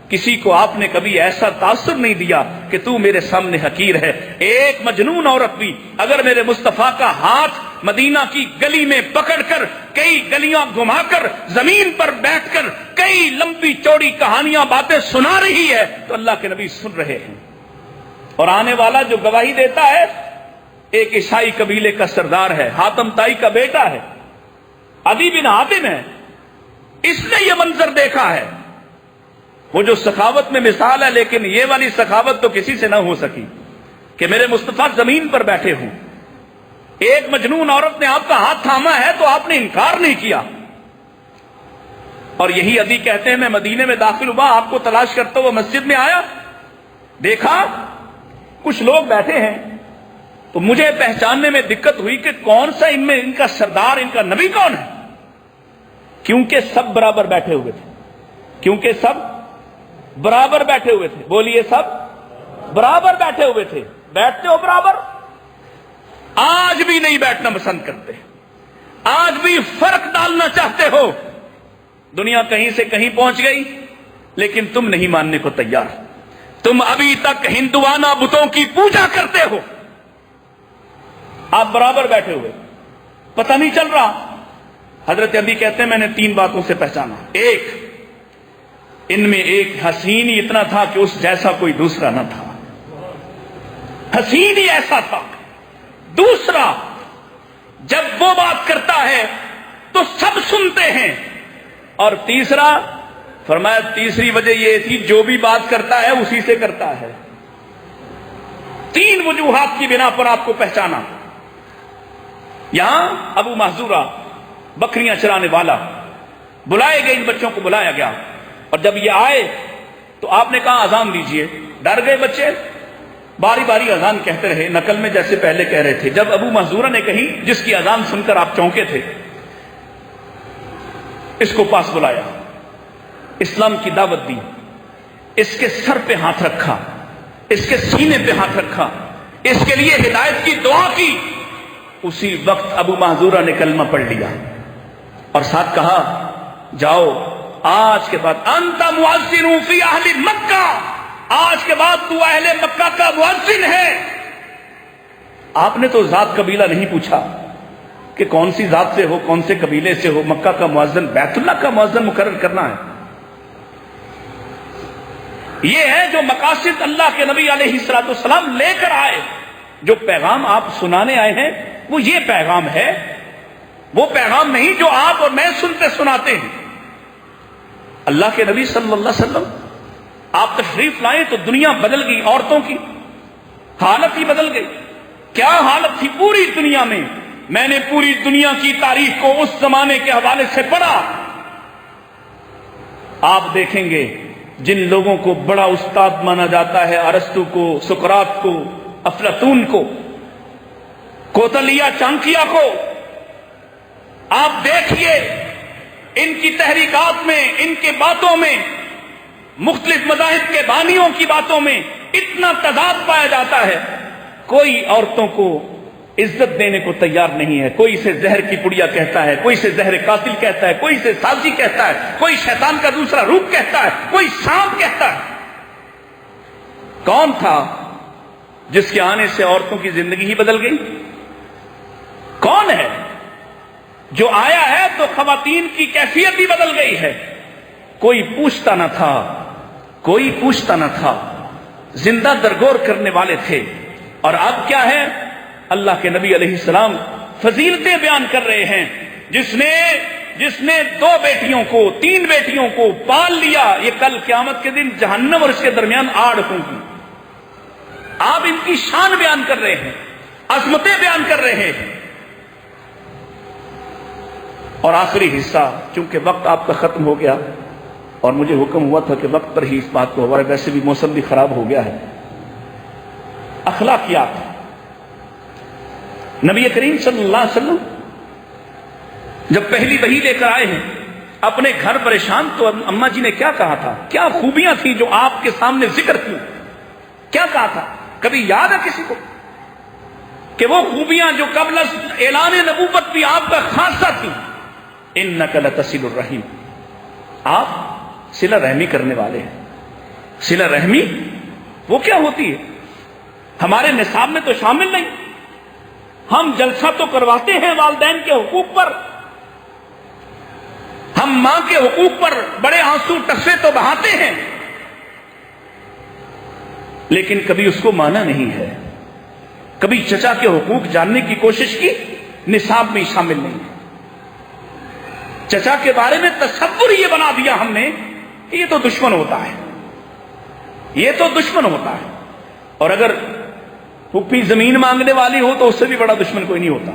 کسی کو آپ نے کبھی ایسا تاثر نہیں دیا کہ تو میرے سامنے حقیر ہے۔ ایک مجنون عورت بھی اگر میرے مصطفیٰ کا ہاتھ مدینہ کی گلی میں پکڑ کر، کئی گلیاں گھما کر، زمین پر بیٹھ کر کئی لمبی چوڑی کہانیاں باتیں سنا رہی ہے تو اللہ کے نبی سن رہے ہیں۔ اور آنے والا جو گواہی دیتا ہے ایک عیسائی قبیلے کا سردار ہے، حاتم تائی کا بیٹا ہے، عدی بن حاتم ہے، اس نے یہ منظر دیکھا ہے۔ وہ جو سخاوت میں مثال ہے، لیکن یہ والی سخاوت تو کسی سے نہ ہو سکی کہ میرے مصطفیٰ زمین پر بیٹھے ہوں، ایک مجنون عورت نے آپ کا ہاتھ تھاما ہے تو آپ نے انکار نہیں کیا۔ اور یہی عدی کہتے ہیں میں مدینے میں داخل ہوا، آپ کو تلاش کرتا ہوا مسجد میں آیا، دیکھا کچھ لوگ بیٹھے ہیں تو مجھے پہچاننے میں دقت ہوئی کہ کون سا ان میں ان کا سردار، ان کا نبی کون ہے، کیونکہ سب برابر بیٹھے ہوئے تھے، کیونکہ سب برابر بیٹھے ہوئے تھے۔ بولیے سب برابر بیٹھے ہوئے تھے۔ بیٹھتے ہو برابر؟ آج بھی نہیں بیٹھنا پسند کرتے، آج بھی فرق ڈالنا چاہتے ہو۔ دنیا کہیں سے کہیں پہنچ گئی لیکن تم نہیں ماننے کو تیار، تم ابھی تک ہندوانہ بتوں کی پوجا کرتے ہو۔ آپ برابر بیٹھے ہوئے، پتہ نہیں چل رہا۔ حضرت علی کہتے ہیں میں نے 3 باتوں سے پہچانا۔ ایک، ان میں ایک حسین ہی اتنا تھا کہ اس جیسا کوئی دوسرا نہ تھا، حسین ہی ایسا تھا۔ دوسرا، جب وہ بات کرتا ہے تو سب سنتے ہیں۔ اور تیسرا فرمایا، تیسری وجہ یہ تھی جو بھی بات کرتا ہے اسی سے کرتا ہے۔ 3 وجوہات کی بنا پر آپ کو پہچانا۔ یہاں ابو محذورہ بکریاں چرانے والا بلائے گئے، ان بچوں کو بلایا گیا، اور جب یہ آئے تو آپ نے کہا اذان دیجئے۔ ڈر گئے بچے، باری باری اذان کہتے رہے، نقل میں جیسے پہلے کہہ رہے تھے۔ جب ابو محذورہ نے کہی، جس کی اذان سن کر آپ چونکے تھے، اس کو پاس بلایا، اسلام کی دعوت دی، اس کے سر پہ ہاتھ رکھا، اس کے سینے پہ ہاتھ رکھا، اس کے لیے ہدایت کی دعا کی۔ اسی وقت ابو محذورہ نے کلمہ پڑھ لیا اور ساتھ کہا، جاؤ آج کے بعد انت مؤذن فی اہل مکہ، آج کے بعد تو اہل مکہ کا مؤذن ہے۔ آپ نے تو ذات قبیلہ نہیں پوچھا کہ کون سی ذات سے ہو، کون سے قبیلے سے ہو، مکہ کا مؤذن، بیت اللہ کا مؤذن مقرر کرنا ہے۔ یہ ہے جو مقاصد اللہ کے نبی علیہ الصلوۃ والسلام لے کر آئے۔ جو پیغام آپ سنانے آئے ہیں وہ یہ پیغام ہے، وہ پیغام نہیں جو آپ اور میں سنتے سناتے ہیں۔ اللہ کے نبی صلی اللہ علیہ وسلم آپ تشریف لائے تو دنیا بدل گئی، عورتوں کی حالت ہی بدل گئی۔ کیا حالت تھی پوری دنیا میں؟ میں نے پوری دنیا کی تاریخ کو اس زمانے کے حوالے سے پڑھا، آپ دیکھیں گے جن لوگوں کو بڑا استاد مانا جاتا ہے، ارسطو کو، سقراط کو، افلاطون کو، کوتلیہ چانکیہ کو، آپ دیکھیے ان کی تحریکات میں، ان کے باتوں میں، مختلف مذاہب کے بانیوں کی باتوں میں اتنا تضاد پایا جاتا ہے۔ کوئی عورتوں کو عزت دینے کو تیار نہیں ہے، کوئی اسے زہر کی پڑیا کہتا ہے، کوئی اسے زہر قاتل کہتا ہے، کوئی اسے سازی کہتا ہے، کوئی شیطان کا دوسرا روپ کہتا ہے، کوئی سانپ کہتا ہے۔ کون تھا جس کے آنے سے عورتوں کی زندگی ہی بدل گئی؟ کون ہے جو آیا ہے تو خواتین کی کیفیت ہی بدل گئی ہے؟ کوئی پوچھتا نہ تھا، کوئی پوچھتا نہ تھا، زندہ درگور کرنے والے تھے۔ اور اب کیا ہے؟ اللہ کے نبی علیہ السلام فضیلتیں بیان کر رہے ہیں۔ جس نے 2 بیٹیوں کو، 3 بیٹیوں کو پال لیا، یہ کل قیامت کے دن جہنم اور اس کے درمیان آڑ ہوں گی۔ آپ ان کی شان بیان کر رہے ہیں، عظمتیں بیان کر رہے ہیں۔ اور آخری حصہ، چونکہ وقت آپ کا ختم ہو گیا اور مجھے حکم ہوا تھا کہ وقت پر ہی اس بات کو، ہمارے ویسے بھی موسم بھی خراب ہو گیا ہے، اخلاقیات۔ نبی کریم صلی اللہ علیہ وسلم جب پہلی وحی لے کر آئے ہیں اپنے گھر پریشان، تو اماں جی نے کیا کہا تھا؟ کیا خوبیاں تھیں جو آپ کے سامنے ذکر کی؟ کیا کہا تھا؟ کبھی یاد ہے کسی کو کہ وہ خوبیاں جو قبل اعلان نبوت بھی آپ کا خاصہ تھی؟ انک لتصل الرحیم، آپ صلہ رحمی کرنے والے ہیں. صلہ رحمی وہ کیا ہوتی ہے؟ ہمارے نصاب میں تو شامل نہیں. ہم جلسہ تو کرواتے ہیں والدین کے حقوق پر، ہم ماں کے حقوق پر بڑے آنسو ٹسے تو بہاتے ہیں، لیکن کبھی اس کو مانا نہیں ہے. کبھی چچا کے حقوق جاننے کی کوشش کی، نصاب میں شامل نہیں. چچا کے بارے میں تصور یہ بنا دیا ہم نے کہ یہ تو دشمن ہوتا ہے، یہ تو دشمن ہوتا ہے. اور اگر پھوپھی زمین مانگنے والی ہو تو اس سے بھی بڑا دشمن کوئی نہیں ہوتا.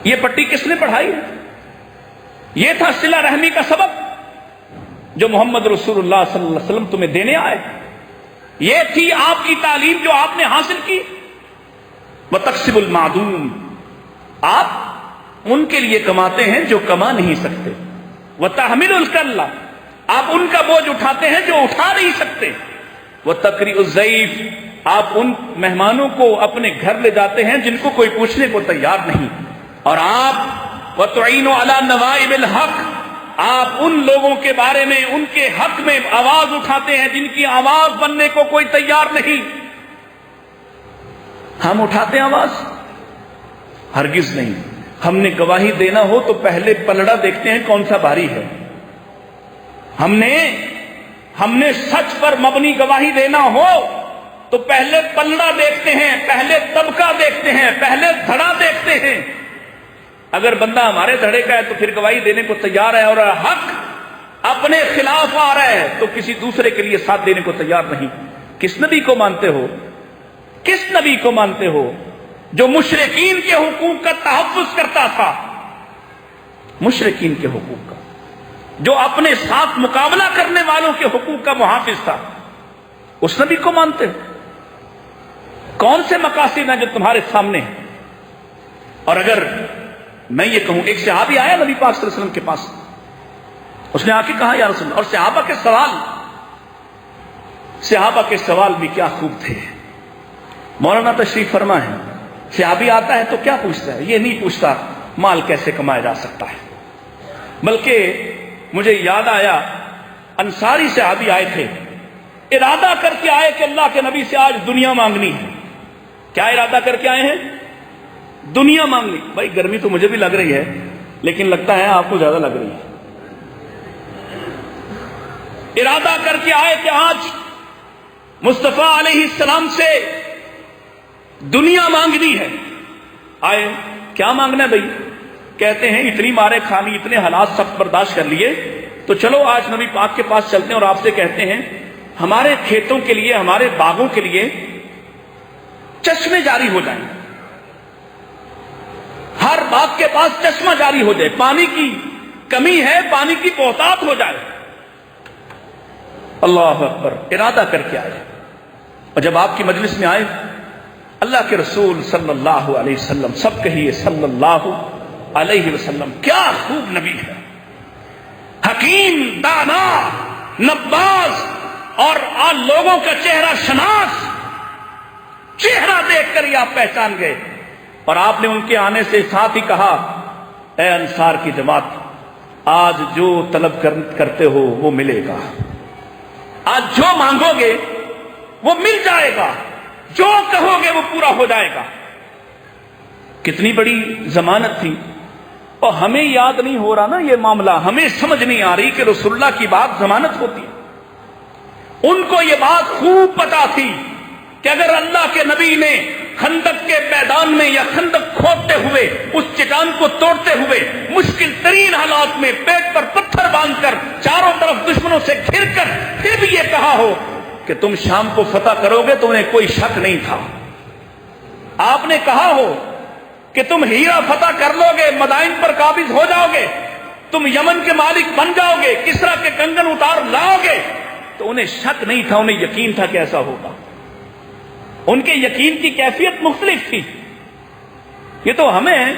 یہ پٹی کس نے پڑھائی ہے؟ یہ تھا صلہ رحمی کا سبق جو محمد رسول اللہ صلی اللہ علیہ وسلم تمہیں دینے آئے. یہ تھی آپ کی تعلیم جو آپ نے حاصل کی. وَتَقْسِبُ الْمَعْدُومِ، آپ ان کے لیے کماتے ہیں جو کما نہیں سکتے. وَتَحْمِلُ الْكَلَّ، آپ ان کا بوجھ اٹھاتے ہیں جو اٹھا نہیں سکتے. وَتَقْرِئُ الضَّيْفِ، آپ ان مہمانوں کو اپنے گھر لے جاتے ہیں جن کو کوئی پوچھنے کو تیار نہیں. اور آپ وَتُعِينُ عَلَى نَوَائِبِ الْحَقِّ، آپ ان لوگوں کے بارے میں ان کے حق میں آواز اٹھاتے ہیں جن کی آواز بننے کو کوئی تیار نہیں. ہم اٹھاتے ہیں آواز؟ ہرگز نہیں. ہم نے گواہی دینا ہو تو پہلے پلڑا دیکھتے ہیں کون سا بھاری ہے. ہم نے سچ پر مبنی گواہی دینا ہو تو پہلے پلڑا دیکھتے ہیں، پہلے طبقہ دیکھتے ہیں، پہلے دھڑا دیکھتے ہیں. اگر بندہ ہمارے دھڑے کا ہے تو پھر گواہی دینے کو تیار ہے، اور حق اپنے خلاف آ رہا ہے تو کسی دوسرے کے لیے ساتھ دینے کو تیار نہیں. کس نبی کو مانتے ہو؟ کس نبی کو مانتے ہو جو مشرکین کے حقوق کا تحفظ کرتا تھا؟ مشرکین کے حقوق کا، جو اپنے ساتھ مقابلہ کرنے والوں کے حقوق کا محافظ تھا، اس نبی کو مانتے ہو؟ کون سے مقاصد ہیں جو تمہارے سامنے ہیں؟ اور اگر میں یہ کہوں، ایک صحابی آیا نبی پاک صلی اللہ علیہ وسلم کے پاس، اس نے آ کے کہا یا رسول اللہ، اور صحابہ کے سوال بھی کیا خوب تھے. مولانا تشریف فرما ہے، صحابی آتا ہے تو کیا پوچھتا ہے؟ یہ نہیں پوچھتا مال کیسے کمایا جا سکتا ہے، بلکہ مجھے یاد آیا انصاری صحابی آئے تھے، ارادہ کر کے آئے کہ اللہ کے نبی سے آج دنیا مانگنی ہے. کیا ارادہ کر کے آئے ہیں؟ دنیا مانگنی. بھائی گرمی تو مجھے بھی لگ رہی ہے، لیکن لگتا ہے آپ کو زیادہ لگ رہی ہے. ارادہ کر کے آئے کہ آج مصطفیٰ علیہ السلام سے دنیا مانگنی ہے. آئے کیا مانگنا ہے بھائی؟ کہتے ہیں اتنی مارے کھانی، اتنے حالات سخت برداشت کر لیے، تو چلو آج نبی پاک کے پاس چلتے ہیں اور آپ سے کہتے ہیں ہمارے کھیتوں کے لیے، ہمارے باغوں کے لیے چشمے جاری ہو جائیں، ہر باغ کے پاس چشمہ جاری ہو جائے، پانی کی کمی ہے، پانی کی بہتات ہو جائے. اللہ اکبر. ارادہ کر کے آئے، اور جب آپ کی مجلس میں آئے، اللہ کے رسول صلی اللہ علیہ وسلم، سب کہیے صلی اللہ علیہ وسلم، کیا خوب نبی ہے، حکیم، دانا، نباز، اور لوگوں کا چہرہ شناس. چہرہ دیکھ کر ہی آپ پہچان گئے. اور آپ نے ان کے آنے سے ساتھ ہی کہا، اے انصار کی جماعت، آج جو طلب کرتے ہو وہ ملے گا، آج جو مانگو گے وہ مل جائے گا، جو کہو گے وہ پورا ہو جائے گا. کتنی بڑی ضمانت تھی. اور ہمیں یاد نہیں ہو رہا نا یہ معاملہ، ہمیں سمجھ نہیں آ رہی کہ رسول اللہ کی بات ضمانت ہوتی ہے. ان کو یہ بات خوب پتا تھی کہ اگر اللہ کے نبی نے خندق کے میدان میں یا خندق کھودتے ہوئے، اس چٹان کو توڑتے ہوئے، مشکل ترین حالات میں پیٹ پر پتھر باندھ کر چاروں طرف دشمنوں سے گھر کر پھر بھی یہ کہا ہو کہ تم شام کو فتح کرو گے تو انہیں کوئی شک نہیں تھا. آپ نے کہا ہو کہ تم ہیرا فتح کر لو گے، مدائن پر قابض ہو جاؤ گے، تم یمن کے مالک بن جاؤ گے، کسرا کے کنگن اتار لاؤ گے، تو انہیں شک نہیں تھا، انہیں یقین تھا کہ ایسا ہوگا. ان کے یقین کی کیفیت مختلف تھی. یہ تو ہمیں،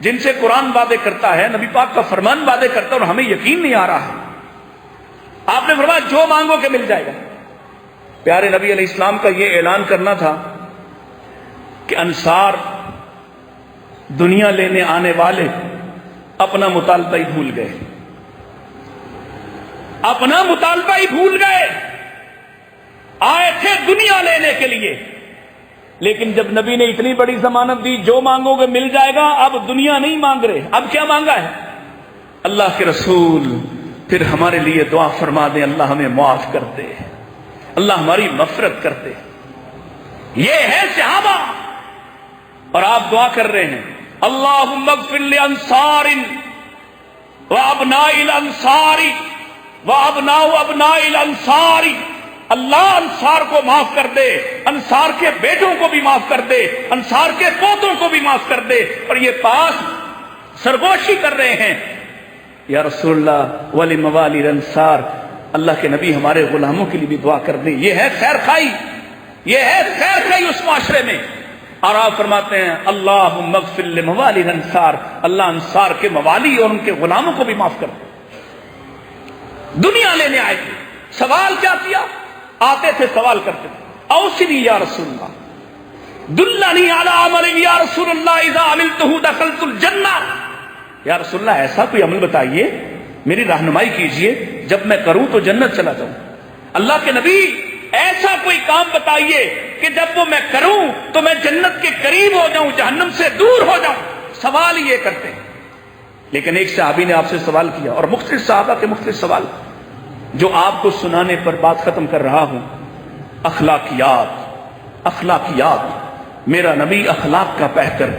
جن سے قرآن وعدے کرتا ہے، نبی پاک کا فرمان وعدے کرتا ہے، اور ہمیں یقین نہیں آ رہا ہے. آپ نے فرمایا جو مانگو کہ مل جائے گا. پیارے نبی علیہ السلام کا یہ اعلان کرنا تھا کہ انصار دنیا لینے آنے والے اپنا مطالبہ ہی بھول گئے، اپنا مطالبہ ہی بھول گئے۔ آئے تھے دنیا لینے کے لیے، لیکن جب نبی نے اتنی بڑی ضمانت دی جو مانگو گے مل جائے گا، اب دنیا نہیں مانگ رہے، اب کیا مانگا ہے؟ اللہ کے رسول پھر ہمارے لیے دعا فرما دیں، اللہ ہمیں معاف کر دے، اللہ ہماری مغفرت کر دے۔ یہ ہے صحابہ، اور آپ دعا کر رہے ہیں اللہم اغفر لانصار وابناء الانصار وابناء ابناء الانصار، اللہ انصار کو معاف کر دے، انصار کے بیٹوں کو بھی معاف کر دے، انصار کے پوتوں کو بھی معاف کر دے۔ اور یہ پاس سرگوشی کر رہے ہیں یا رسول اللہ ولموالی الانصار، اللہ کے نبی ہمارے غلاموں کے لیے بھی دعا کر دیں۔ یہ ہے خیر خائی، یہ ہے خیر خائی اس معاشرے میں۔ اور آپ فرماتے ہیں اللہم اغفر لموالی الانصار، اللہ انصار کے موالی اور ان کے غلاموں کو بھی معاف کر دے۔ دنیا لینے آئے تھے، سوال کیا کیا؟ آتے تھے سوال کرتے تھے اوصنی یا رسول اللہ، دلنی علی عمل یا رسول اللہ اذا عملتہ دخلت الجنہ، یا رسول اللہ ایسا کوئی عمل بتائیے، میری رہنمائی کیجئے، جب میں کروں تو جنت چلا جاؤں۔ اللہ کے نبی ایسا کوئی کام بتائیے کہ جب وہ میں کروں تو میں جنت کے قریب ہو جاؤں، جہنم سے دور ہو جاؤں۔ سوال یہ کرتے ہیں۔ لیکن ایک صحابی نے آپ سے سوال کیا، اور مختلف صحابہ کے مختلف سوال جو آپ کو سنانے پر بات ختم کر رہا ہوں۔ اخلاقیات، اخلاقیات، میرا نبی اخلاق کا پیکر،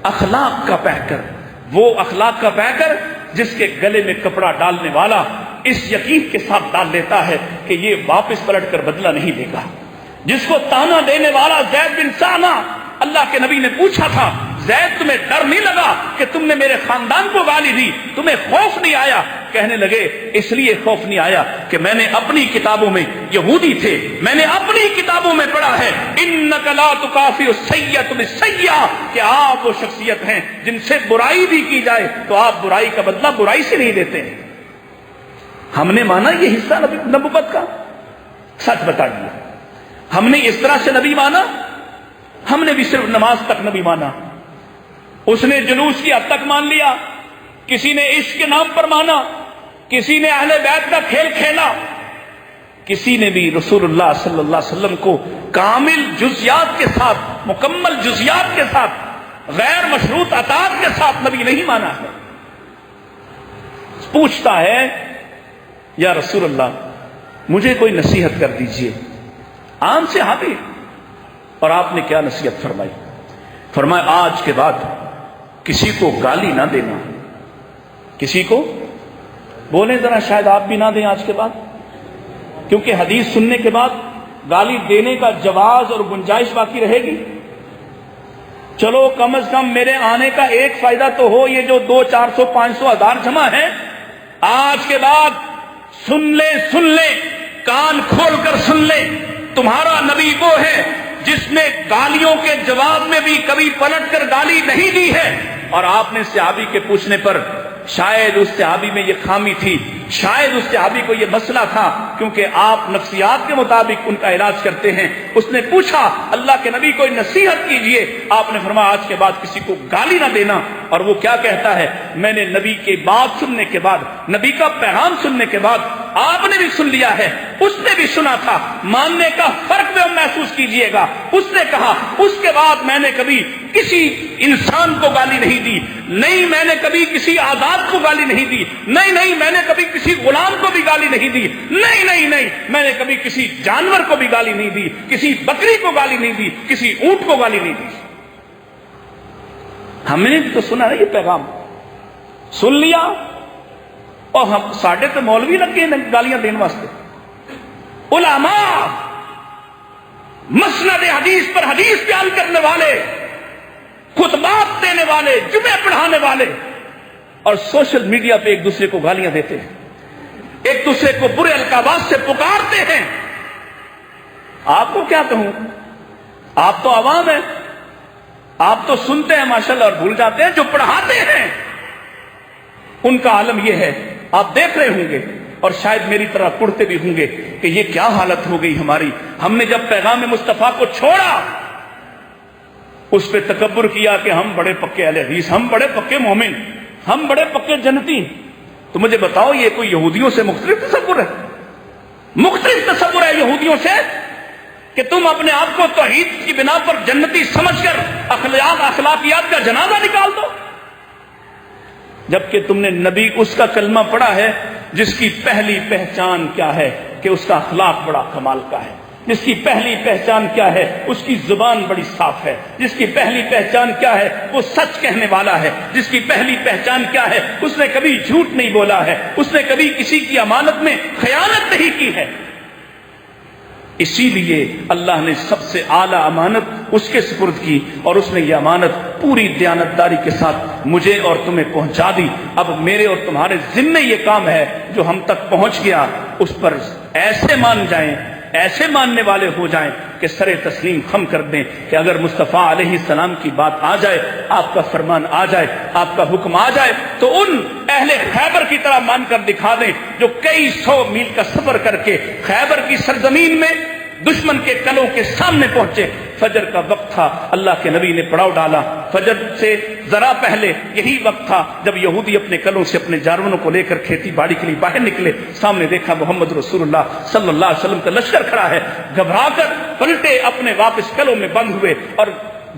اخلاق کا پیکر، وہ اخلاق کا پیکر جس کے گلے میں کپڑا ڈالنے والا اس یقین کے ساتھ ڈال لیتا ہے کہ یہ واپس پلٹ کر بدلہ نہیں دے گا، جس کو تانا دینے والا زید بن سامہ، اللہ کے نبی نے پوچھا تھا زید تمہیں ڈر نہیں لگا کہ تم نے میرے خاندان کو گالی دی، تمہیں خوف نہیں آیا؟ کہنے لگے اس لیے خوف نہیں آیا کہ میں نے اپنی کتابوں میں، یہودی تھے، میں نے اپنی کتابوں میں پڑھا ہے انک لا تکافئ السیئۃ بالسیئۃ، کہ آپ وہ شخصیت ہیں جن سے برائی بھی کی جائے تو آپ برائی کا بدلہ برائی سے نہیں دیتے ہیں۔ ہم نے مانا یہ حصہ نبوت کا؟ سچ بتائیے، ہم نے اس طرح سے نبی مانا؟ ہم نے بھی صرف نماز تک نبی مانا، اس نے جلوس کی حد تک مان لیا، کسی نے عشق کے نام پر مانا، کسی نے اہل بیت کا کھیل کھیلا، کسی نے بھی رسول اللہ صلی اللہ علیہ وسلم کو کامل جزیات کے ساتھ، مکمل جزیات کے ساتھ، غیر مشروط اطاعت کے ساتھ نبی نہیں مانا ہے۔ پوچھتا ہے یا رسول اللہ مجھے کوئی نصیحت کر دیجئے، عام صحابی، اور آپ نے کیا نصیحت فرمائی؟ فرمایا آج کے بعد کسی کو گالی نہ دینا۔ کسی کو بولیں ذرا، شاید آپ بھی نہ دیں آج کے بعد، کیونکہ حدیث سننے کے بعد گالی دینے کا جواز اور گنجائش باقی رہے گی۔ چلو کم از کم میرے آنے کا ایک فائدہ تو ہو، یہ جو 200 400 500 1000 جمع ہے، آج کے بعد سن لیں، کان کھول کر سن لیں، تمہارا نبی وہ ہے جس نے گالیوں کے جواب میں بھی کبھی پلٹ کر گالی نہیں دی ہے۔ اور آپ نے صحابی کے پوچھنے پر، شاید اس صحابی میں یہ خامی تھی، شاید اس صحابی کو یہ مسئلہ تھا، کیونکہ آپ نفسیات کے مطابق ان کا علاج کرتے ہیں، اس نے پوچھا اللہ کے نبی کوئی نصیحت کیجئے، آپ نے فرمایا آج کے بعد کسی کو گالی نہ دینا۔ اور وہ کیا کہتا ہے؟ میں نے نبی کی بات سننے کے بعد، نبی کا پیغام سننے کے بعد، آپ نے بھی سن لیا ہے، اس نے بھی سنا تھا، ماننے کا فرق میں محسوس کیجئے گا۔ اس نے کہا اس کے بعد میں نے کبھی کسی انسان کو گالی نہیں دی، نہیں میں نے کبھی کسی آزاد کو گالی نہیں دی، نہیں میں نے کبھی کسی غلام کو بھی گالی نہیں دی، نہیں میں نے کبھی کسی جانور کو بھی گالی نہیں دی، کسی بکری کو گالی نہیں دی، کسی اونٹ کو گالی نہیں دی۔ ہم نے تو سنا ہے یہ پیغام، سن لیا، اور ہم ساڈے تو مولوی لگ گئے گالیاں دینے واسطے۔ علماء، مسند حدیث پر حدیث بیان کرنے والے، خطبات دینے والے، جمعے پڑھانے والے، اور سوشل میڈیا پہ ایک دوسرے کو گالیاں دیتے ہیں، ایک دوسرے کو برے القابات سے پکارتے ہیں۔ آپ کو کیا کہوں، آپ تو عوام ہیں، آپ تو سنتے ہیں ماشاءاللہ اور بھول جاتے ہیں، جو پڑھاتے ہیں ان کا عالم یہ ہے، آپ دیکھ رہے ہوں گے، اور شاید میری طرح پڑھتے بھی ہوں گے کہ یہ کیا حالت ہو گئی ہماری۔ ہم نے جب پیغام مصطفیٰ کو چھوڑا، اس پہ تکبر کیا کہ ہم بڑے پکے اہل حدیث، ہم بڑے پکے مومن، ہم بڑے پکے جنتی ہیں. تو مجھے بتاؤ یہ کوئی یہودیوں سے مختلف تصور ہے؟ مختلف تصور ہے یہودیوں سے کہ تم اپنے آپ کو توحید کی بنا پر جنتی سمجھ کر اخلاقیات کا جنازہ نکال دو، جبکہ تم نے نبی اس کا کلمہ پڑھا ہے جس کی پہلی پہچان کیا ہے کہ اس کا اخلاق بڑا کمال کا ہے، جس کی پہلی پہچان کیا ہے اس کی زبان بڑی صاف ہے، جس کی پہلی پہچان کیا ہے وہ سچ کہنے والا ہے، جس کی پہلی پہچان کیا ہے اس نے کبھی جھوٹ نہیں بولا ہے، اس نے کبھی کسی کی امانت میں خیانت نہیں کی ہے. اسی لیے اللہ نے سب سے اعلیٰ امانت اس کے سپرد کی اور اس نے یہ امانت پوری دیانتداری کے ساتھ مجھے اور تمہیں پہنچا دی. اب میرے اور تمہارے ذمے یہ کام ہے جو ہم تک پہنچ گیا اس پر ایسے مان جائیں، ایسے ماننے والے ہو جائیں کہ سر تسلیم خم کر دیں کہ اگر مصطفیٰ علیہ السلام کی بات آ جائے، آپ کا فرمان آ جائے، آپ کا حکم آ جائے تو ان اہل خیبر کی طرح مان کر دکھا دیں جو کئی سو میل کا سفر کر کے خیبر کی سرزمین میں دشمن کے کلوں کے سامنے پہنچے. فجر کا وقت تھا، اللہ کے نبی نے پڑاؤ ڈالا. فجر سے ذرا پہلے یہی وقت تھا جب یہودی اپنے کلوں سے اپنے جانوروں کو لے کر کھیتی باڑی کے لیے باہر نکلے. سامنے دیکھا محمد رسول اللہ صلی اللہ علیہ وسلم کا لشکر کھڑا ہے. گھبرا کر پلٹے، اپنے واپس کلوں میں بند ہوئے اور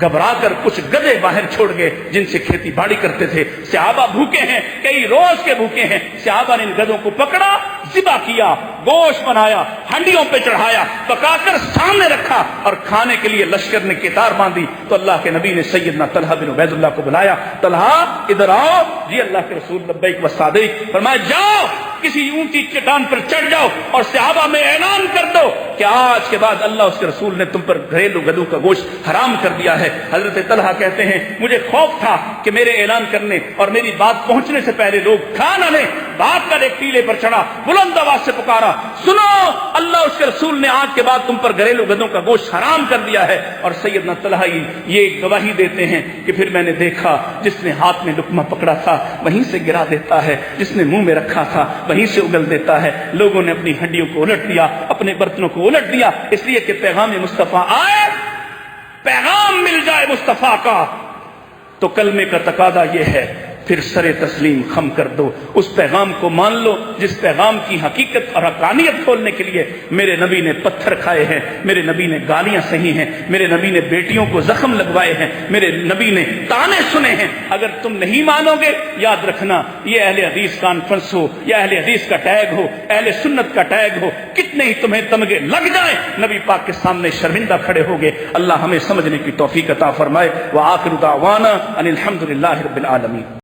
گھبرا کر کچھ گدھے باہر چھوڑ گئے جن سے کھیتی باڑی کرتے تھے. صحابہ بھوکے ہیں، کئی روز کے بھوکے ہیں. صحابہ نے ان گدھوں کو پکڑا، ذبح کیا، گوشت بنایا، ہنڈیوں پہ چڑھایا، پکا کر سامنے رکھا اور کھانے کے لیے لشکر نے کتار باندھی. تو اللہ کے نبی نے سیدنا طلحہ بن عبید اللہ کو بلایا. طلحہ ادھر آؤ. جی اللہ کے رسول لبیک و صادق. فرمایا جاؤ کسی اونچی چٹان پر چڑھ جاؤ اور صحابہ میں اعلان کر دو کہ آج کے بعد اللہ اس کے رسول نے تم پر گھریلو گدھوں کا گوشت حرام کر دیا ہے. حضرت طلحہ کہتے ہیں مجھے خوف تھا کہ میرے اعلان کرنے اور میری بات پہنچنے سے پہلے لوگ کھا نہ لیں. بھاگ کر ایک ٹیلے پر چڑھا، بلند آواز سے پکارا، سنو اللہ اس کے رسول نے آج کے بعد تم پر گھریلو گدھوں کا گوشت حرام کر دیا ہے. اور سیدنا طلحہ یہ گواہی دیتے ہیں کہ پھر میں نے دیکھا جس نے ہاتھ میں لقمہ پکڑا تھا وہیں سے گرا دیتا ہے، جس نے منہ میں رکھا تھا وہیں سے اگل دیتا ہے. لوگوں نے اپنی ہڈیوں کو الٹ دیا، اپنے برتنوں کو الٹ دیا، اس لیے کہ پیغام مصطفیٰ آئے، پیغام مل جائے مصطفیٰ کا تو کلمے کا تقاضا یہ ہے پھر سر تسلیم خم کر دو. اس پیغام کو مان لو جس پیغام کی حقیقت اور حقانیت کھولنے کے لیے میرے نبی نے پتھر کھائے ہیں، میرے نبی نے گالیاں سہی ہیں، میرے نبی نے بیٹیوں کو زخم لگوائے ہیں، میرے نبی نے تانے سنے ہیں. اگر تم نہیں مانو گے یاد رکھنا یہ اہل حدیث کانفرنس ہو یا اہل حدیث کا ٹیگ ہو، اہل سنت کا ٹیگ ہو، کتنے ہی تمہیں تمغے لگ جائیں نبی پاک کے سامنے شرمندہ کھڑے ہوگے. اللہ ہمیں سمجھنے کی توفیق عطا فرمائے. وآخر دعوانا ان الحمد للہ رب العالمین.